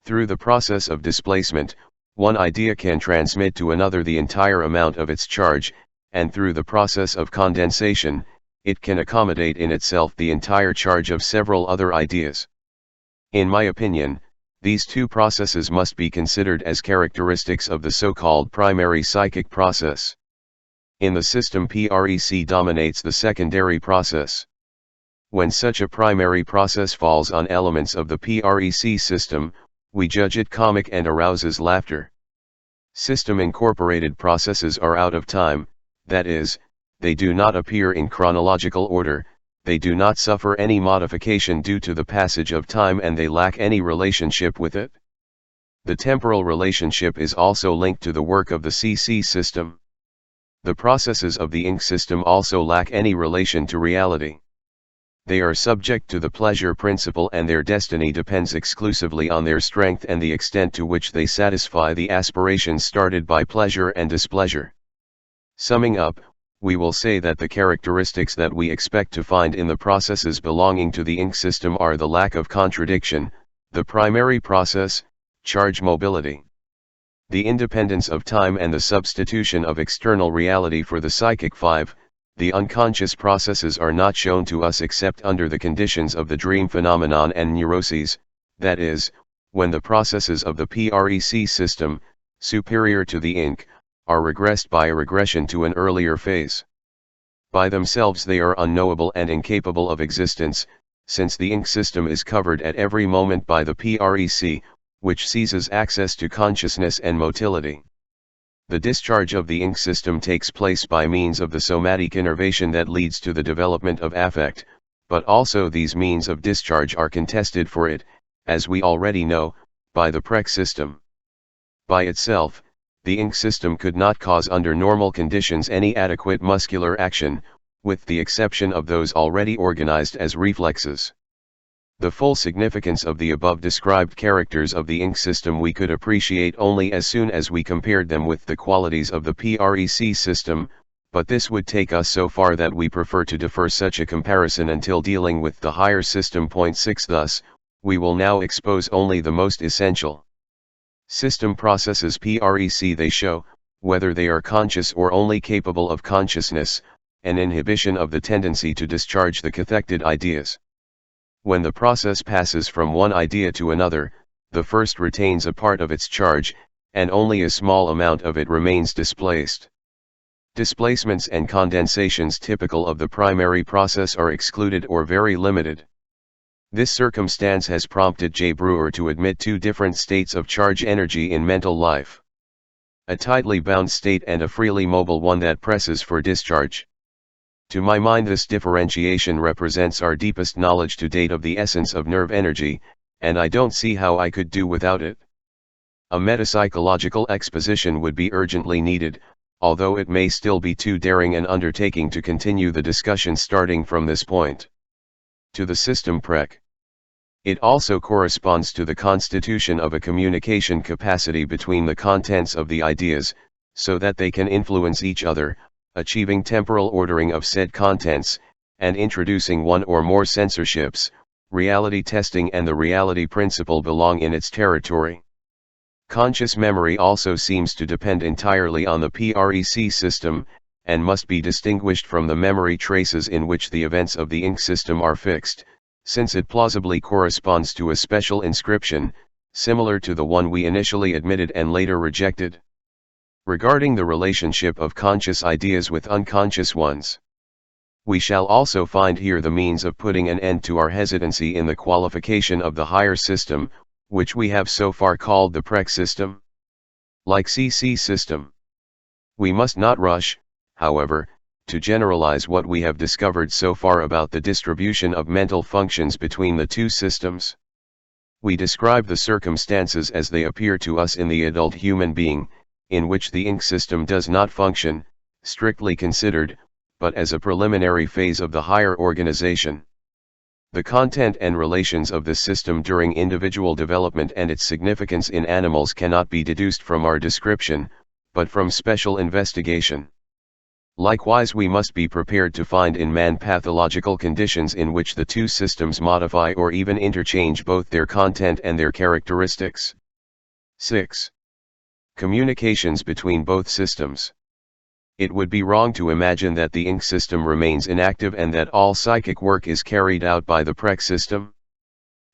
Through the process of displacement, one idea can transmit to another the entire amount of its charge, and through the process of condensation, it can accommodate in itself the entire charge of several other ideas. In my opinion, these two processes must be considered as characteristics of the so-called primary psychic process. In the system PREC dominates the secondary process. When such a primary process falls on elements of the PREC system, we judge it comic and arouses laughter. System-incorporated processes are out of time, that is, they do not appear in chronological order, they do not suffer any modification due to the passage of time and they lack any relationship with it. The temporal relationship is also linked to the work of the CC system. The processes of the INC system also lack any relation to reality. They are subject to the pleasure principle and their destiny depends exclusively on their strength and the extent to which they satisfy the aspirations started by pleasure and displeasure. Summing up, we will say that the characteristics that we expect to find in the processes belonging to the INC system are the lack of contradiction, the primary process, charge mobility, the independence of time and the substitution of external reality for the psychic 5, the unconscious processes are not shown to us except under the conditions of the dream phenomenon and neuroses, that is, when the processes of the PREC system, superior to the INC, are regressed by a regression to an earlier phase. By themselves they are unknowable and incapable of existence, since the INC system is covered at every moment by the PREC, which seizes access to consciousness and motility. The discharge of the INC system takes place by means of the somatic innervation that leads to the development of affect, but also these means of discharge are contested for it, as we already know, by the PREC system. By itself, the INC system could not cause under normal conditions any adequate muscular action, with the exception of those already organized as reflexes. The full significance of the above described characters of the ink system we could appreciate only as soon as we compared them with the qualities of the PREC system, but this would take us so far that we prefer to defer such a comparison until dealing with the higher system. Point 6. Thus, we will now expose only the most essential system processes PREC. They show, whether they are conscious or only capable of consciousness, an inhibition of the tendency to discharge the cathected ideas. When the process passes from one idea to another, the first retains a part of its charge, and only a small amount of it remains displaced. Displacements and condensations typical of the primary process are excluded or very limited. This circumstance has prompted J. Brewer to admit two different states of charge energy in mental life: a tightly bound state and a freely mobile one that presses for discharge. To my mind, this differentiation represents our deepest knowledge to date of the essence of nerve energy, and I don't see how I could do without it. A metapsychological exposition would be urgently needed, although it may still be too daring an undertaking to continue the discussion starting from this point. To the system PREC. It also corresponds to the constitution of a communication capacity between the contents of the ideas, so that they can influence each other, achieving temporal ordering of said contents, and introducing one or more censorships. Reality testing and the reality principle belong in its territory. Conscious memory also seems to depend entirely on the PREC system, and must be distinguished from the memory traces in which the events of the ink system are fixed, since it plausibly corresponds to a special inscription, similar to the one we initially admitted and later rejected. Regarding the relationship of conscious ideas with unconscious ones, we shall also find here the means of putting an end to our hesitancy in the qualification of the higher system, which we have so far called the PREC system. Like CC system, we must not rush, however, to generalize what we have discovered so far about the distribution of mental functions between the two systems. We describe the circumstances as they appear to us in the adult human being, in which the ink system does not function, strictly considered, but as a preliminary phase of the higher organization. The content and relations of the system during individual development and its significance in animals cannot be deduced from our description, but from special investigation. Likewise, we must be prepared to find in man pathological conditions in which the two systems modify or even interchange both their content and their characteristics. 6. Communications between both systems. It would be wrong to imagine that the ink system remains inactive and that all psychic work is carried out by the PREC system.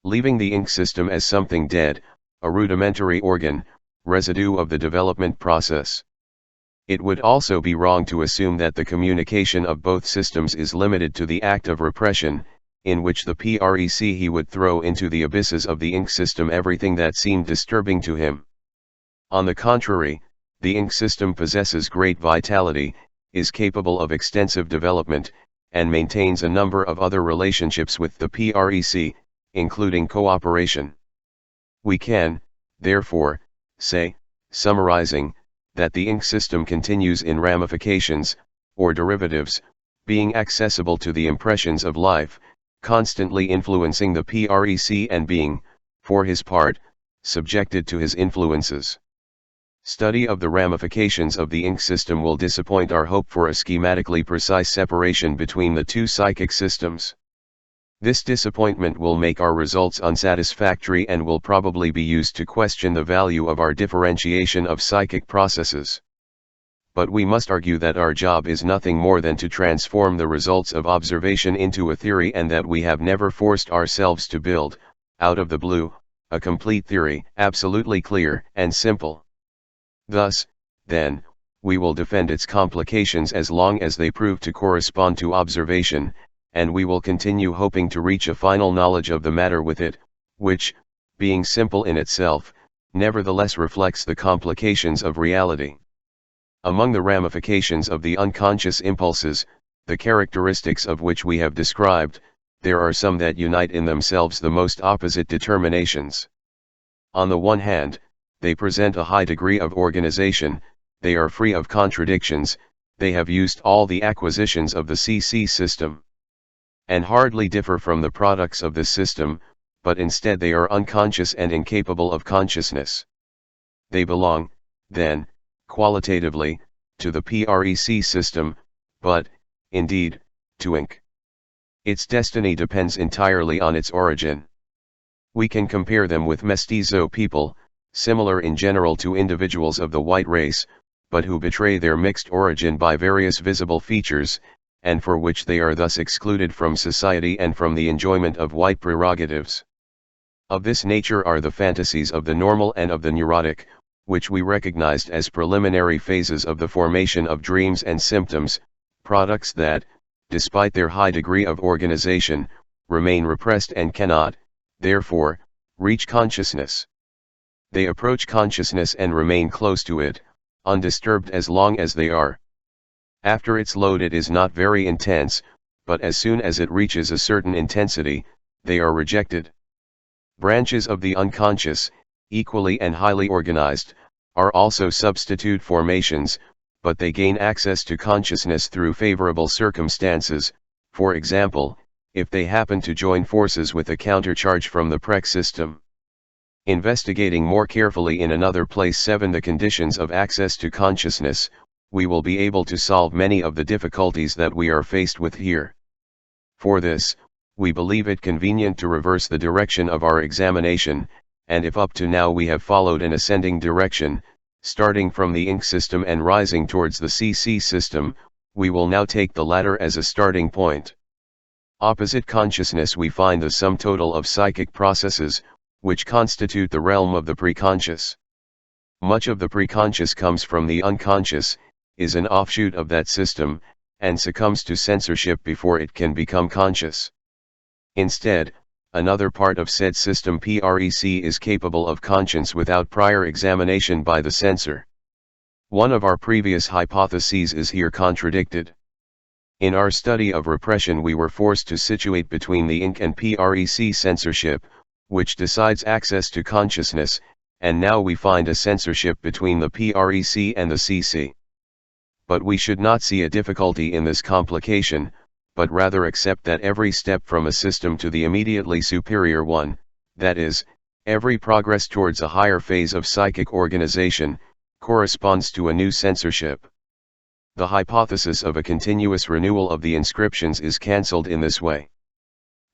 Leaving the ink system as something dead, a rudimentary organ, residue of the development process. It would also be wrong to assume that the communication of both systems is limited to the act of repression, in which the PREC he would throw into the abysses of the ink system everything that seemed disturbing to him. On the contrary, the ink system possesses great vitality, is capable of extensive development, and maintains a number of other relationships with the PREC, including cooperation. We can, therefore, say, summarizing, that the ink system continues in ramifications, or derivatives, being accessible to the impressions of life, constantly influencing the PREC and being, for his part, subjected to his influences. Study of the ramifications of the ink system will disappoint our hope for a schematically precise separation between the two psychic systems. This disappointment will make our results unsatisfactory and will probably be used to question the value of our differentiation of psychic processes. But we must argue that our job is nothing more than to transform the results of observation into a theory, and that we have never forced ourselves to build, out of the blue, a complete theory, absolutely clear and simple. Thus, then, we will defend its complications as long as they prove to correspond to observation, and we will continue hoping to reach a final knowledge of the matter with it, which, being simple in itself, nevertheless reflects the complications of reality. Among the ramifications of the unconscious impulses, the characteristics of which we have described, there are some that unite in themselves the most opposite determinations. On the one hand, they present a high degree of organization, they are free of contradictions, they have used all the acquisitions of the CC system, and hardly differ from the products of this system, but instead they are unconscious and incapable of consciousness. They belong, then, qualitatively, to the PREC system, but, indeed, to Inc. Its destiny depends entirely on its origin. We can compare them with mestizo people, similar in general to individuals of the white race, but who betray their mixed origin by various visible features, and for which they are thus excluded from society and from the enjoyment of white prerogatives. Of this nature are the fantasies of the normal and of the neurotic, which we recognized as preliminary phases of the formation of dreams and symptoms, products that, despite their high degree of organization, remain repressed and cannot, therefore, reach consciousness. They approach consciousness and remain close to it, undisturbed as long as they are. After its load it is not very intense, but as soon as it reaches a certain intensity, they are rejected. Branches of the unconscious, equally and highly organized, are also substitute formations, but they gain access to consciousness through favorable circumstances, for example, if they happen to join forces with a countercharge from the PREC system. Investigating more carefully in another place 7 the conditions of access to consciousness, we will be able to solve many of the difficulties that we are faced with here. For this, we believe it convenient to reverse the direction of our examination, and if up to now we have followed an ascending direction, starting from the Inc system and rising towards the CC system, we will now take the latter as a starting point. Opposite consciousness we find the sum total of psychic processes, which constitute the realm of the preconscious. Much of the preconscious comes from the unconscious, is an offshoot of that system, and succumbs to censorship before it can become conscious. Instead, another part of said system PREC is capable of conscience without prior examination by the censor. One of our previous hypotheses is here contradicted. In our study of repression we were forced to situate between the Inc and PREC censorship, which decides access to consciousness, and now we find a censorship between the PREC and the CC. But we should not see a difficulty in this complication, but rather accept that every step from a system to the immediately superior one, that is, every progress towards a higher phase of psychic organization, corresponds to a new censorship. The hypothesis of a continuous renewal of the inscriptions is cancelled in this way.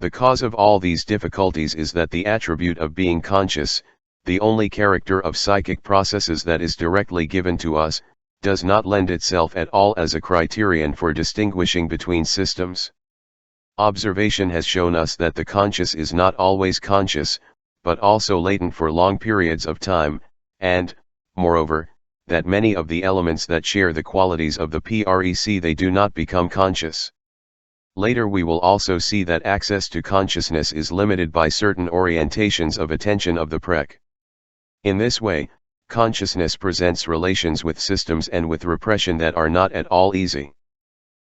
The cause of all these difficulties is that the attribute of being conscious, the only character of psychic processes that is directly given to us, does not lend itself at all as a criterion for distinguishing between systems. Observation has shown us that the conscious is not always conscious, but also latent for long periods of time, and, moreover, that many of the elements that share the qualities of the PREC they do not become conscious. Later we will also see that access to consciousness is limited by certain orientations of attention of the PREC. In this way, consciousness presents relations with systems and with repression that are not at all easy.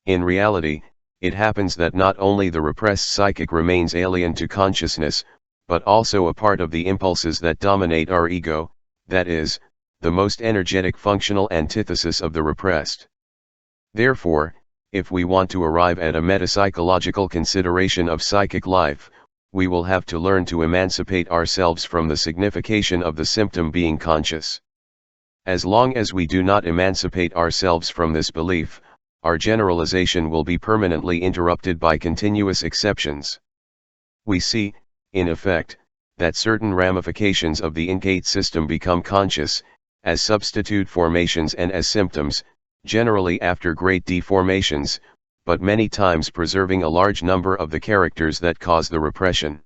In reality, it happens that not only the repressed psychic remains alien to consciousness, but also a part of the impulses that dominate our ego, that is, the most energetic functional antithesis of the repressed. Therefore, if we want to arrive at a metapsychological consideration of psychic life, we will have to learn to emancipate ourselves from the signification of the symptom being conscious. As long as we do not emancipate ourselves from this belief, our generalization will be permanently interrupted by continuous exceptions. We see, in effect, that certain ramifications of the Inc system become conscious, as substitute formations and as symptoms, generally after great deformations, but many times preserving a large number of the characters that cause the repression.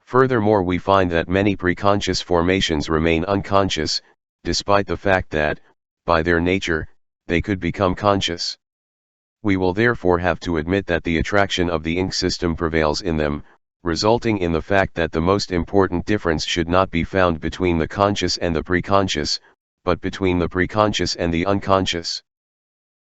Furthermore, we find that many preconscious formations remain unconscious, despite the fact that, by their nature, they could become conscious. We will therefore have to admit that the attraction of the Inc system prevails in them, resulting in the fact that the most important difference should not be found between the conscious and the preconscious, but between the preconscious and the unconscious.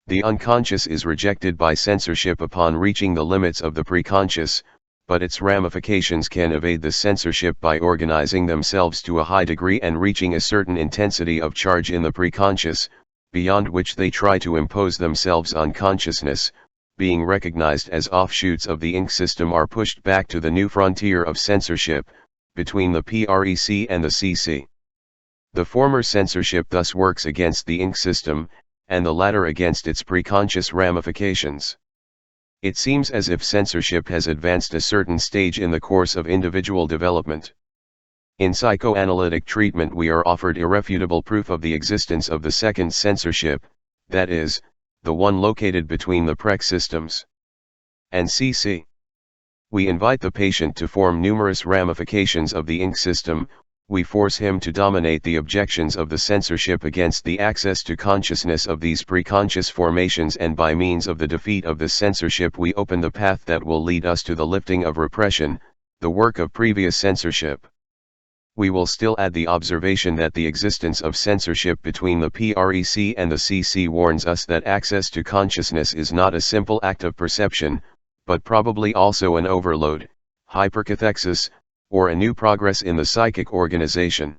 The unconscious is rejected by censorship upon reaching the limits of the preconscious, but its ramifications can evade the censorship by organizing themselves to a high degree and reaching a certain intensity of charge in the preconscious, beyond which they try to impose themselves on consciousness, being recognized as offshoots of the ink system, are pushed back to the new frontier of censorship, between the PREC and the CC. The former censorship thus works against the ink system, and the latter against its preconscious ramifications. It seems as if censorship has advanced a certain stage in the course of individual development. In psychoanalytic treatment we are offered irrefutable proof of the existence of the second censorship, that is, the one located between the PREC systems and CC. We invite the patient to form numerous ramifications of the ink system, we force him to dominate the objections of the censorship against the access to consciousness of these preconscious formations, and by means of the defeat of this censorship we open the path that will lead us to the lifting of repression, the work of previous censorship. We will still add the observation that the existence of censorship between the PREC and the CC warns us that access to consciousness is not a simple act of perception, but probably also an overload, hypercathexis, or a new progress in the psychic organization.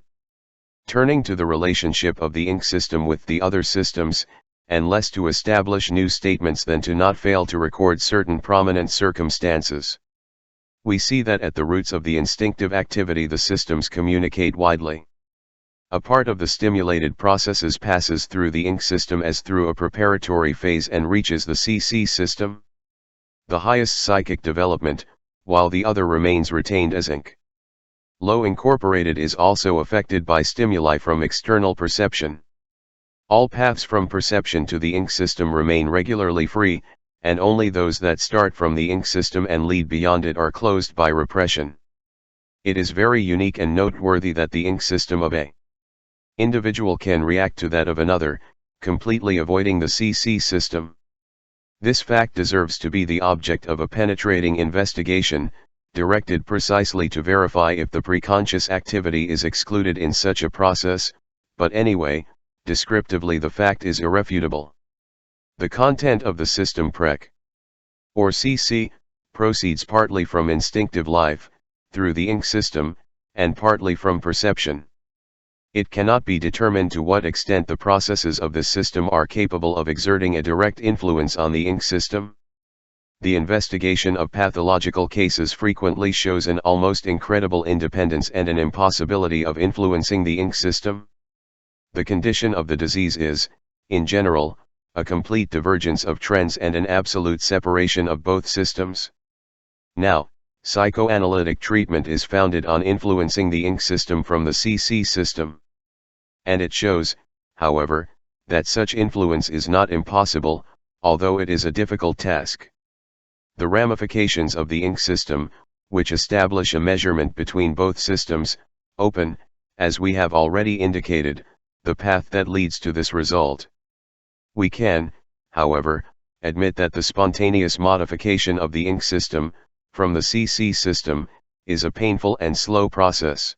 Turning to the relationship of the ink system with the other systems, and less to establish new statements than to not fail to record certain prominent circumstances. We see that at the roots of the instinctive activity the systems communicate widely. A part of the stimulated processes passes through the ink system as through a preparatory phase and reaches the CC system, the highest psychic development, while the other remains retained as ink. Low incorporated is also affected by stimuli from external perception. All paths from perception to the ink system remain regularly free, and only those that start from the ink system and lead beyond it are closed by repression. It is very unique and noteworthy that the ink system of a individual can react to that of another, completely avoiding the CC system. This fact deserves to be the object of a penetrating investigation, directed precisely to verify if the preconscious activity is excluded in such a process, but anyway, descriptively the fact is irrefutable. The content of the system PREC, or CC, proceeds partly from instinctive life, through the ink system, and partly from perception. It cannot be determined to what extent the processes of this system are capable of exerting a direct influence on the ink system. The investigation of pathological cases frequently shows an almost incredible independence and an impossibility of influencing the ink system. The condition of the disease is, in general, a complete divergence of trends and an absolute separation of both systems. Now, psychoanalytic treatment is founded on influencing the ink system from the CC system. And it shows, however, that such influence is not impossible, although it is a difficult task. The ramifications of the ink system, which establish a measurement between both systems, open, as we have already indicated, the path that leads to this result. We can, however, admit that the spontaneous modification of the ink system, from the CC system, is a painful and slow process.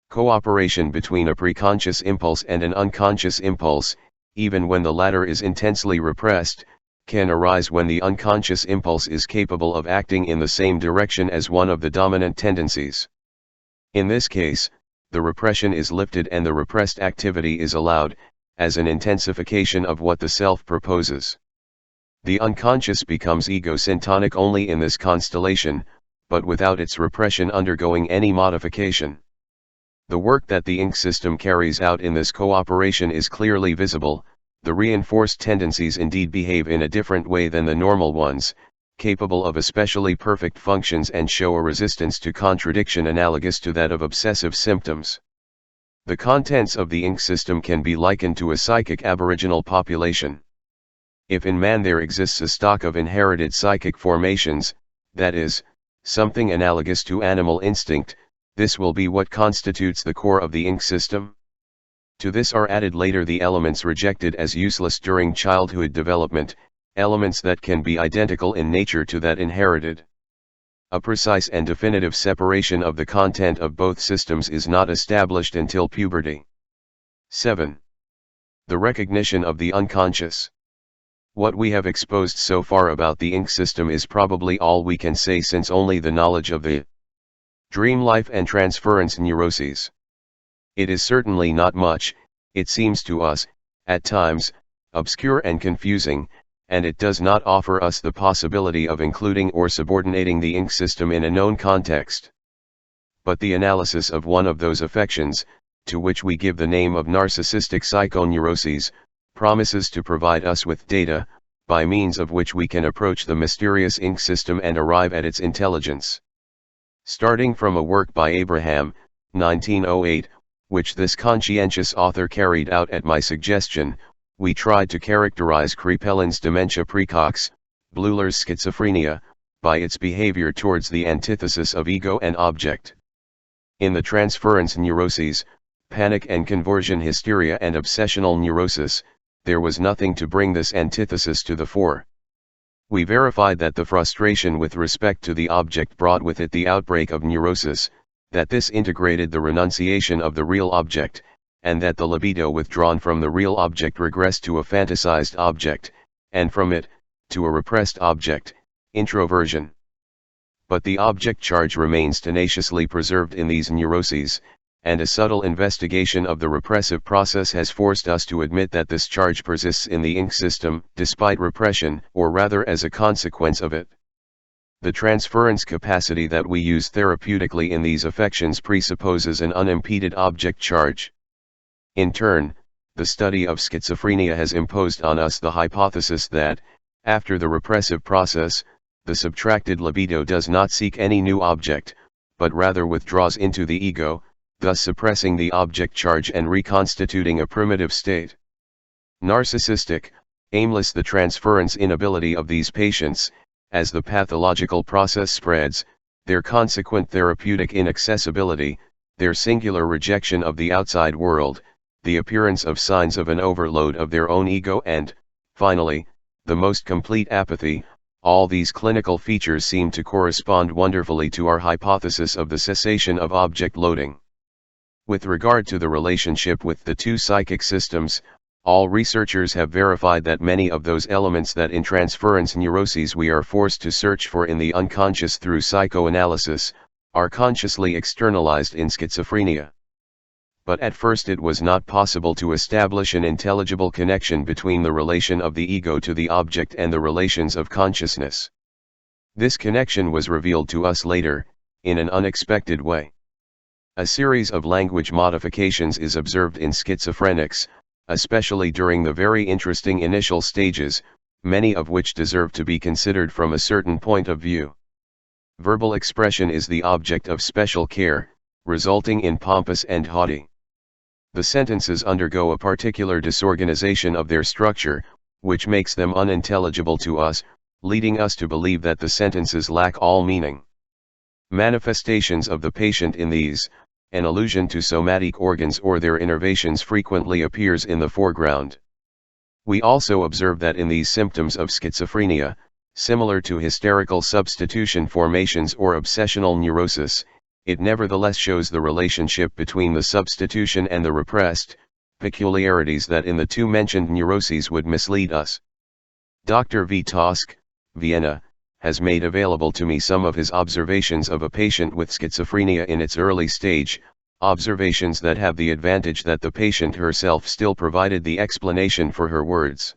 Cooperation between a preconscious impulse and an unconscious impulse, even when the latter is intensely repressed, can arise when the unconscious impulse is capable of acting in the same direction as one of the dominant tendencies. In this case, the repression is lifted and the repressed activity is allowed, as an intensification of what the self proposes. The unconscious becomes ego-syntonic only in this constellation, but without its repression undergoing any modification. The work that the ink system carries out in this cooperation is clearly visible. The reinforced tendencies indeed behave in a different way than the normal ones, capable of especially perfect functions, and show a resistance to contradiction analogous to that of obsessive symptoms. The contents of the ink system can be likened to a psychic aboriginal population. If in man there exists a stock of inherited psychic formations, that is, something analogous to animal instinct, this will be what constitutes the core of the ink system. To this are added later the elements rejected as useless during childhood development, elements that can be identical in nature to that inherited. A precise and definitive separation of the content of both systems is not established until puberty. 7. The recognition of the unconscious. What we have exposed so far about the ink system is probably all we can say, since only the knowledge of the dream life and transference neuroses. It is certainly not much, it seems to us, at times, obscure and confusing, and it does not offer us the possibility of including or subordinating the ink system in a known context. But the analysis of one of those affections, to which we give the name of narcissistic psychoneuroses, promises to provide us with data, by means of which we can approach the mysterious ink system and arrive at its intelligence. Starting from a work by Abraham, 1908, which this conscientious author carried out at my suggestion, we tried to characterize Krepellin's dementia praecox, Bleuler's schizophrenia, by its behavior towards the antithesis of ego and object. In the transference neuroses, panic and conversion hysteria and obsessional neurosis, there was nothing to bring this antithesis to the fore. We verified that the frustration with respect to the object brought with it the outbreak of neurosis, that this integrated the renunciation of the real object, and that the libido withdrawn from the real object regressed to a fantasized object, and from it, to a repressed object, introversion. But the object charge remains tenaciously preserved in these neuroses, and a subtle investigation of the repressive process has forced us to admit that this charge persists in the ink system, despite repression, or rather as a consequence of it. The transference capacity that we use therapeutically in these affections presupposes an unimpeded object charge. In turn, the study of schizophrenia has imposed on us the hypothesis that, after the repressive process, the subtracted libido does not seek any new object, but rather withdraws into the ego, thus suppressing the object charge and reconstituting a primitive state. Narcissistic, aimless the transference inability of these patients, as the pathological process spreads, their consequent therapeutic inaccessibility, their singular rejection of the outside world, the appearance of signs of an overload of their own ego and, finally, the most complete apathy, all these clinical features seem to correspond wonderfully to our hypothesis of the cessation of object loading. With regard to the relationship with the two psychic systems, all researchers have verified that many of those elements that in transference neuroses we are forced to search for in the unconscious through psychoanalysis, are consciously externalized in schizophrenia. But at first it was not possible to establish an intelligible connection between the relation of the ego to the object and the relations of consciousness. This connection was revealed to us later, in an unexpected way. A series of language modifications is observed in schizophrenics, especially during the very interesting initial stages, many of which deserve to be considered from a certain point of view. Verbal expression is the object of special care, resulting in pompous and haughty. The sentences undergo a particular disorganization of their structure, which makes them unintelligible to us, leading us to believe that the sentences lack all meaning. Manifestations of the patient in these, an allusion to somatic organs or their innervations frequently appears in the foreground. We also observe that in these symptoms of schizophrenia, similar to hysterical substitution formations or obsessional neurosis, it nevertheless shows the relationship between the substitution and the repressed, peculiarities that in the two mentioned neuroses would mislead us. Dr. V. Tosk, Vienna, has made available to me some of his observations of a patient with schizophrenia in its early stage, observations that have the advantage that the patient herself still provided the explanation for her words.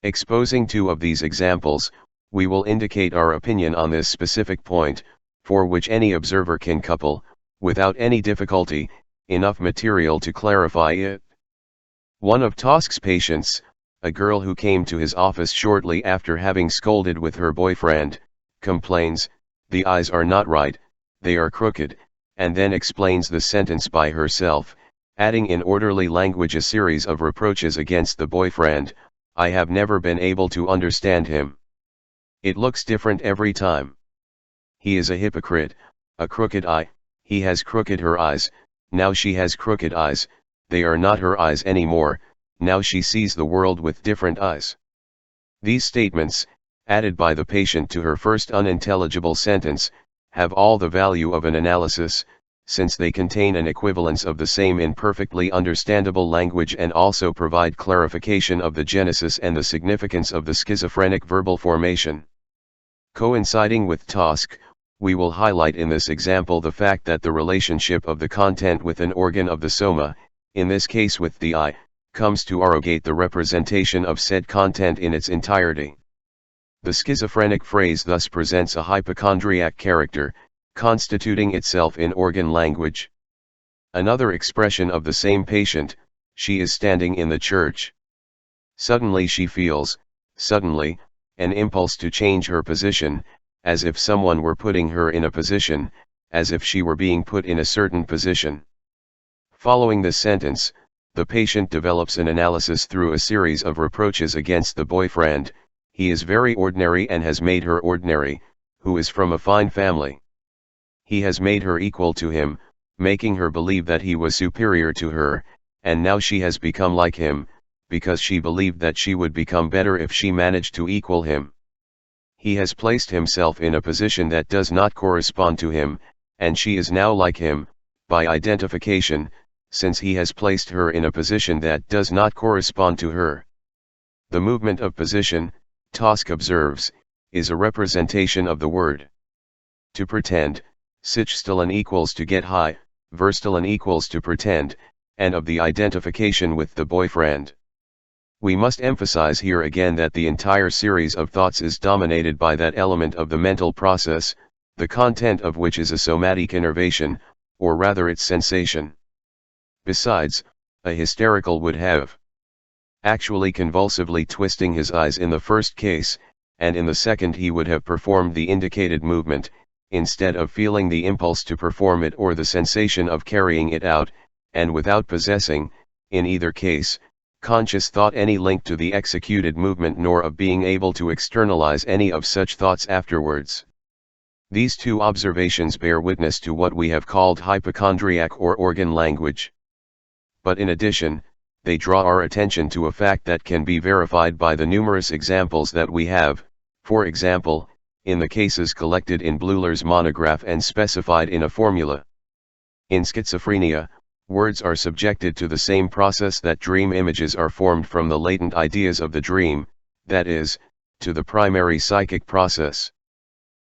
Exposing two of these examples, we will indicate our opinion on this specific point, for which any observer can couple, without any difficulty, enough material to clarify it. One of Tosk's patients, a girl who came to his office shortly after having scolded with her boyfriend, complains, "The eyes are not right, they are crooked," and then explains the sentence by herself, adding in orderly language a series of reproaches against the boyfriend. "I have never been able to understand him. It looks different every time. He is a hypocrite, a crooked eye, he has crooked her eyes, now she has crooked eyes, they are not her eyes anymore, now she sees the world with different eyes." These statements, added by the patient to her first unintelligible sentence, have all the value of an analysis, since they contain an equivalence of the same in perfectly understandable language and also provide clarification of the genesis and the significance of the schizophrenic verbal formation. Coinciding with Tosk, we will highlight in this example the fact that the relationship of the content with an organ of the soma, in this case with the eye, comes to arrogate the representation of said content in its entirety. The schizophrenic phrase thus presents a hypochondriac character, constituting itself in organ language. Another expression of the same patient: she is standing in the church. Suddenly she feels, an impulse to change her position, as if someone were putting her in a position, as if she were being put in a certain position. Following this sentence, the patient develops an analysis through a series of reproaches against the boyfriend: he is very ordinary and has made her ordinary, who is from a fine family. He has made her equal to him, making her believe that he was superior to her, and now she has become like him, because she believed that she would become better if she managed to equal him. He has placed himself in a position that does not correspond to him, and she is now like him, by identification, since he has placed her in a position that does not correspond to her. The movement of position, Tosk observes, is a representation of the word. To pretend, sichstellen equals to get high, verstellen equals to pretend, and of the identification with the boyfriend. We must emphasize here again that the entire series of thoughts is dominated by that element of the mental process, the content of which is a somatic innervation, or rather its sensation. Besides, a hysterical would have actually convulsively twisting his eyes in the first case, and in the second he would have performed the indicated movement, instead of feeling the impulse to perform it or the sensation of carrying it out, and without possessing, in either case, conscious thought any link to the executed movement, nor of being able to externalize any of such thoughts afterwards. These two observations bear witness to what we have called hypochondriac or organ language. But in addition, they draw our attention to a fact that can be verified by the numerous examples that we have, for example, in the cases collected in Bleuler's monograph and specified in a formula. In schizophrenia, words are subjected to the same process that dream images are formed from the latent ideas of the dream, that is, to the primary psychic process.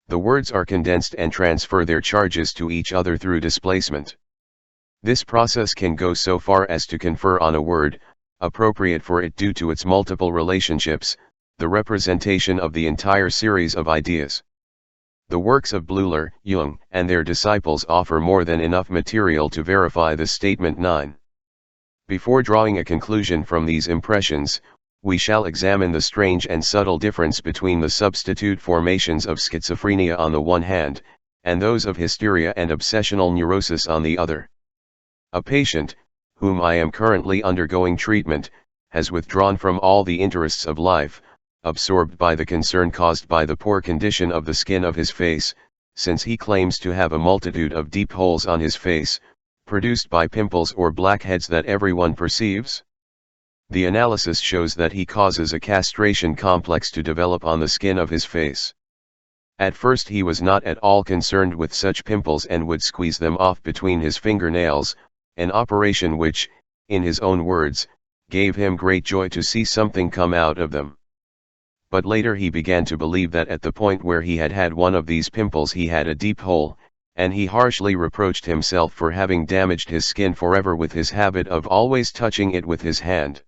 The words are condensed and transfer their charges to each other through displacement. This process can go so far as to confer on a word, appropriate for it due to its multiple relationships, the representation of the entire series of ideas. The works of Bleuler, Jung, and their disciples offer more than enough material to verify this statement. 9. Before drawing a conclusion from these impressions, we shall examine the strange and subtle difference between the substitute formations of schizophrenia on the one hand, and those of hysteria and obsessional neurosis on the other. A patient, whom I am currently undergoing treatment, has withdrawn from all the interests of life, absorbed by the concern caused by the poor condition of the skin of his face, since he claims to have a multitude of deep holes on his face, produced by pimples or blackheads that everyone perceives. The analysis shows that he causes a castration complex to develop on the skin of his face. At first he was not at all concerned with such pimples and would squeeze them off between his fingernails, an operation which, in his own words, gave him great joy to see something come out of them. But later he began to believe that at the point where he had had one of these pimples he had a deep hole, and he harshly reproached himself for having damaged his skin forever with his habit of always touching it with his hand.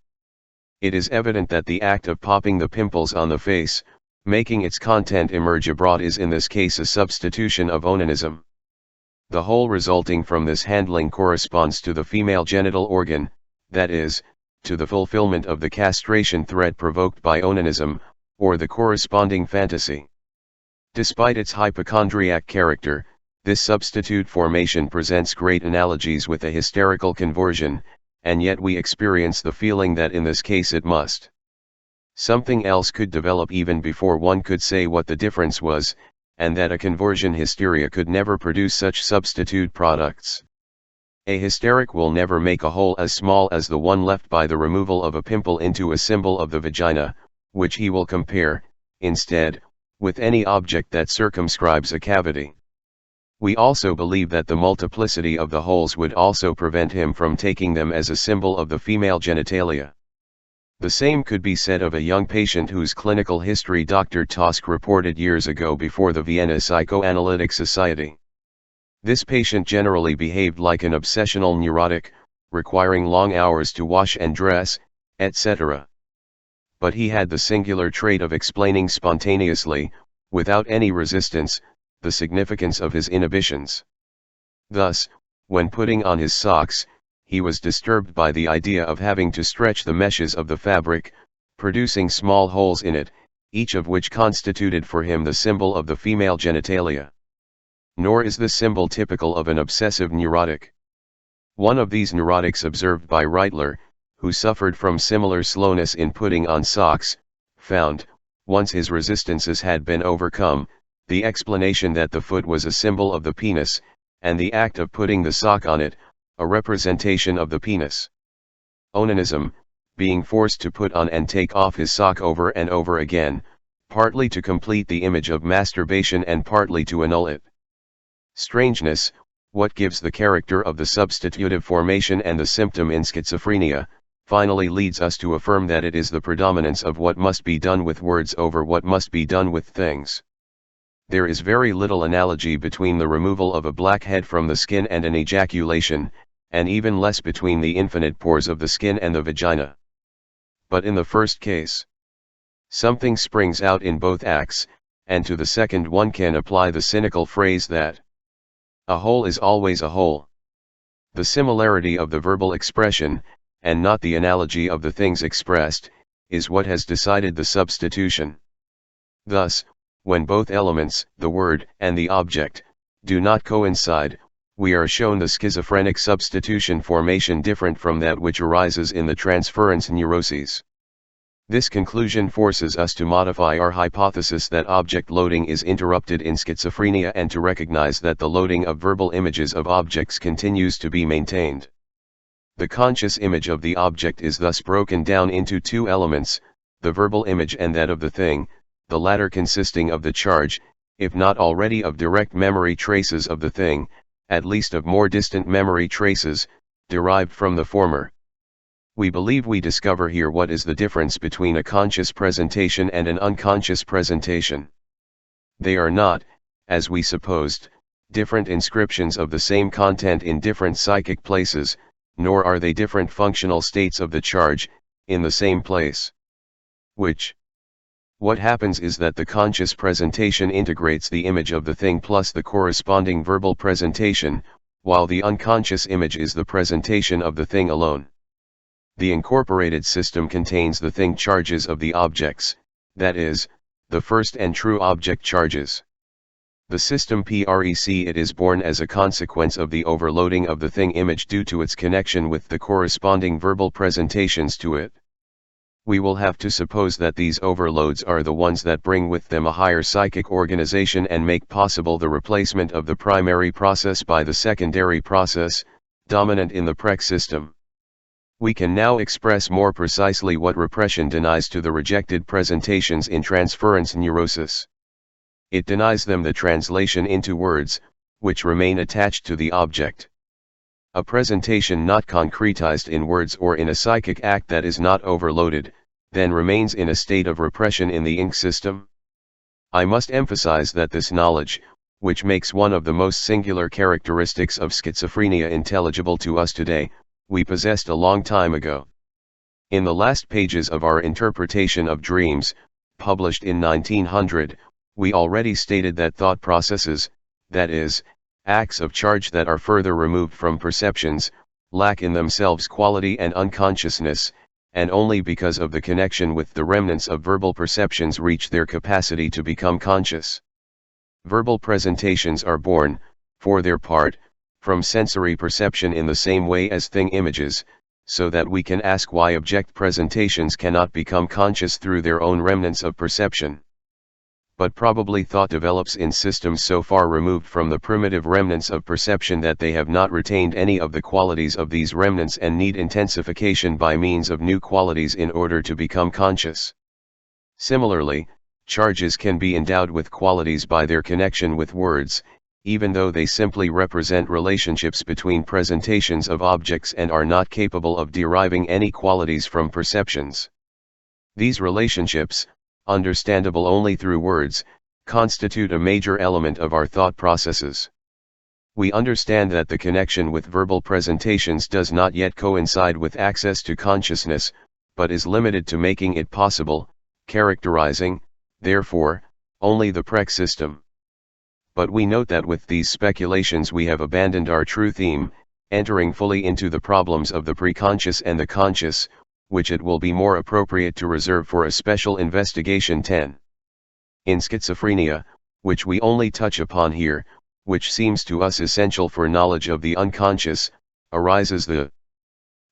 It is evident that the act of popping the pimples on the face, making its content emerge abroad, is in this case a substitution of onanism. The whole resulting from this handling corresponds to the female genital organ, that is, to the fulfillment of the castration threat provoked by onanism, or the corresponding fantasy. Despite its hypochondriac character, this substitute formation presents great analogies with a hysterical conversion, and yet we experience the feeling that in this case it must. Something else could develop even before one could say what the difference was, and that a conversion hysteria could never produce such substitute products. A hysteric will never make a hole as small as the one left by the removal of a pimple into a symbol of the vagina, which he will compare, instead, with any object that circumscribes a cavity. We also believe that the multiplicity of the holes would also prevent him from taking them as a symbol of the female genitalia. The same could be said of a young patient whose clinical history Dr. Tosk reported years ago before the Vienna Psychoanalytic Society. This patient generally behaved like an obsessional neurotic, requiring long hours to wash and dress, etc. But he had the singular trait of explaining spontaneously, without any resistance, the significance of his inhibitions. Thus, when putting on his socks, he was disturbed by the idea of having to stretch the meshes of the fabric, producing small holes in it, each of which constituted for him the symbol of the female genitalia. Nor is this symbol typical of an obsessive neurotic. One of these neurotics observed by Reitler, who suffered from similar slowness in putting on socks, found, once his resistances had been overcome, the explanation that the foot was a symbol of the penis, and the act of putting the sock on it, a representation of the penis. Onanism, being forced to put on and take off his sock over and over again, partly to complete the image of masturbation and partly to annul it. Strangeness, what gives the character of the substitutive formation and the symptom in schizophrenia, finally leads us to affirm that it is the predominance of what must be done with words over what must be done with things. There is very little analogy between the removal of a blackhead from the skin and an ejaculation, and even less between the infinite pores of the skin and the vagina. But in the first case, something springs out in both acts, and to the second one can apply the cynical phrase that a whole is always a whole. The similarity of the verbal expression, and not the analogy of the things expressed, is what has decided the substitution. Thus, when both elements, the word and the object, do not coincide, we are shown the schizophrenic substitution formation different from that which arises in the transference neuroses. This conclusion forces us to modify our hypothesis that object loading is interrupted in schizophrenia and to recognize that the loading of verbal images of objects continues to be maintained. The conscious image of the object is thus broken down into two elements, the verbal image and that of the thing, the latter consisting of the charge, if not already of direct memory traces of the thing, at least of more distant memory traces, derived from the former. We believe we discover here what is the difference between a conscious presentation and an unconscious presentation. They are not, as we supposed, different inscriptions of the same content in different psychic places, nor are they different functional states of the charge, in the same place. What happens is that the conscious presentation integrates the image of the thing plus the corresponding verbal presentation, while the unconscious image is the presentation of the thing alone. The incorporated system contains the thing charges of the objects, that is, the first and true object charges. The system it is born as a consequence of the overloading of the thing image due to its connection with the corresponding verbal presentations to it. We will have to suppose that these overloads are the ones that bring with them a higher psychic organization and make possible the replacement of the primary process by the secondary process, dominant in the PREC system. We can now express more precisely what repression denies to the rejected presentations in transference neurosis. It denies them the translation into words, which remain attached to the object. A presentation not concretized in words or in a psychic act that is not overloaded, then remains in a state of repression in the ink system. I must emphasize that this knowledge, which makes one of the most singular characteristics of schizophrenia intelligible to us today, we possessed a long time ago. In the last pages of our Interpretation of Dreams, published in 1900, we already stated that thought processes, that is, acts of charge that are further removed from perceptions, lack in themselves quality and unconsciousness, and only because of the connection with the remnants of verbal perceptions reach their capacity to become conscious. Verbal presentations are born, for their part, from sensory perception in the same way as thing images, so that we can ask why object presentations cannot become conscious through their own remnants of perception. But probably thought develops in systems so far removed from the primitive remnants of perception that they have not retained any of the qualities of these remnants and need intensification by means of new qualities in order to become conscious. Similarly, charges can be endowed with qualities by their connection with words, even though they simply represent relationships between presentations of objects and are not capable of deriving any qualities from perceptions. These relationships, understandable only through words, constitute a major element of our thought processes. We understand that the connection with verbal presentations does not yet coincide with access to consciousness, but is limited to making it possible, characterizing, therefore, only the PREC system. But we note that with these speculations we have abandoned our true theme, entering fully into the problems of the preconscious and the conscious, which it will be more appropriate to reserve for a special investigation 10. In schizophrenia, which we only touch upon here, which seems to us essential for knowledge of the unconscious, arises the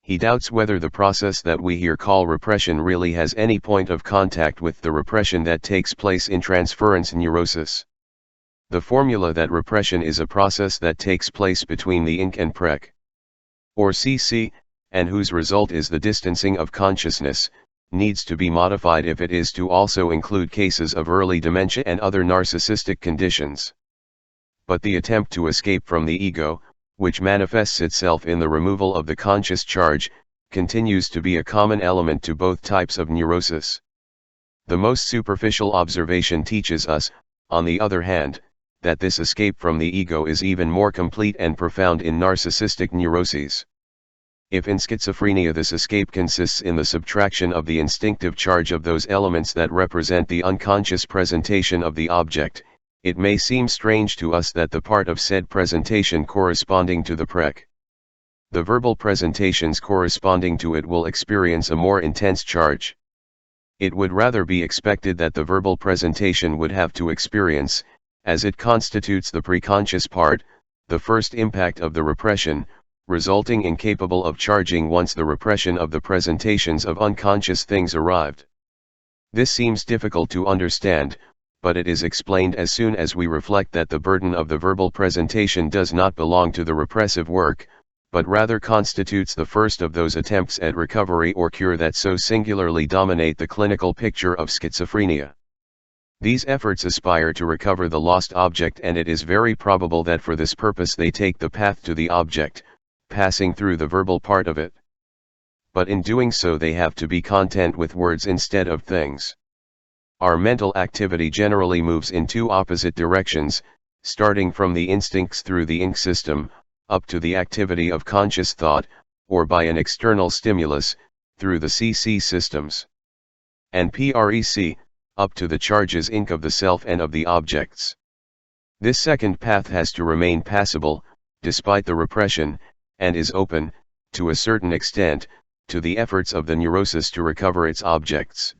he doubts whether the process that we here call repression really has any point of contact with the repression that takes place in transference neurosis. The formula that repression is a process that takes place between the INC and PREC, or CC, and whose result is the distancing of consciousness, needs to be modified if it is to also include cases of early dementia and other narcissistic conditions. But the attempt to escape from the ego, which manifests itself in the removal of the conscious charge, continues to be a common element to both types of neurosis. The most superficial observation teaches us, on the other hand, that this escape from the ego is even more complete and profound in narcissistic neuroses. If in schizophrenia this escape consists in the subtraction of the instinctive charge of those elements that represent the unconscious presentation of the object, it may seem strange to us that the part of said presentation corresponding to the PREC, the verbal presentations corresponding to it, will experience a more intense charge. It would rather be expected that the verbal presentation would have to experience, as it constitutes the preconscious part, the first impact of the repression, resulting incapable of charging once the repression of the presentations of unconscious things arrived. This seems difficult to understand, but it is explained as soon as we reflect that the burden of the verbal presentation does not belong to the repressive work, but rather constitutes the first of those attempts at recovery or cure that so singularly dominate the clinical picture of schizophrenia. These efforts aspire to recover the lost object, and it is very probable that for this purpose they take the path to the object, passing through the verbal part of it. But in doing so they have to be content with words instead of things. Our mental activity generally moves in two opposite directions, starting from the instincts through the INC system, up to the activity of conscious thought, or by an external stimulus, through the CC systems. And PREC, up to the charges INC of the self and of the objects. This second path has to remain passable, despite the repression, and is open, to a certain extent, to the efforts of the neurosis to recover its objects.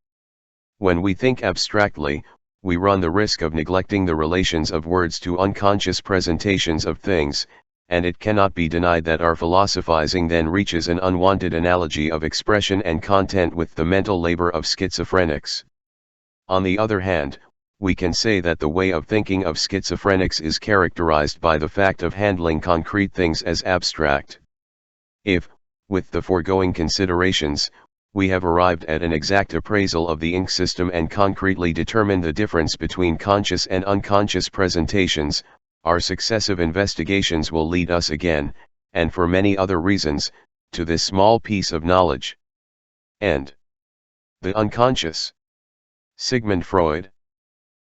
When we think abstractly, we run the risk of neglecting the relations of words to unconscious presentations of things, and it cannot be denied that our philosophizing then reaches an unwanted analogy of expression and content with the mental labor of schizophrenics. On the other hand, we can say that the way of thinking of schizophrenics is characterized by the fact of handling concrete things as abstract. If, with the foregoing considerations, we have arrived at an exact appraisal of the INC system and concretely determined the difference between conscious and unconscious presentations, our successive investigations will lead us again, and for many other reasons, to this small piece of knowledge. And the unconscious. Sigmund Freud.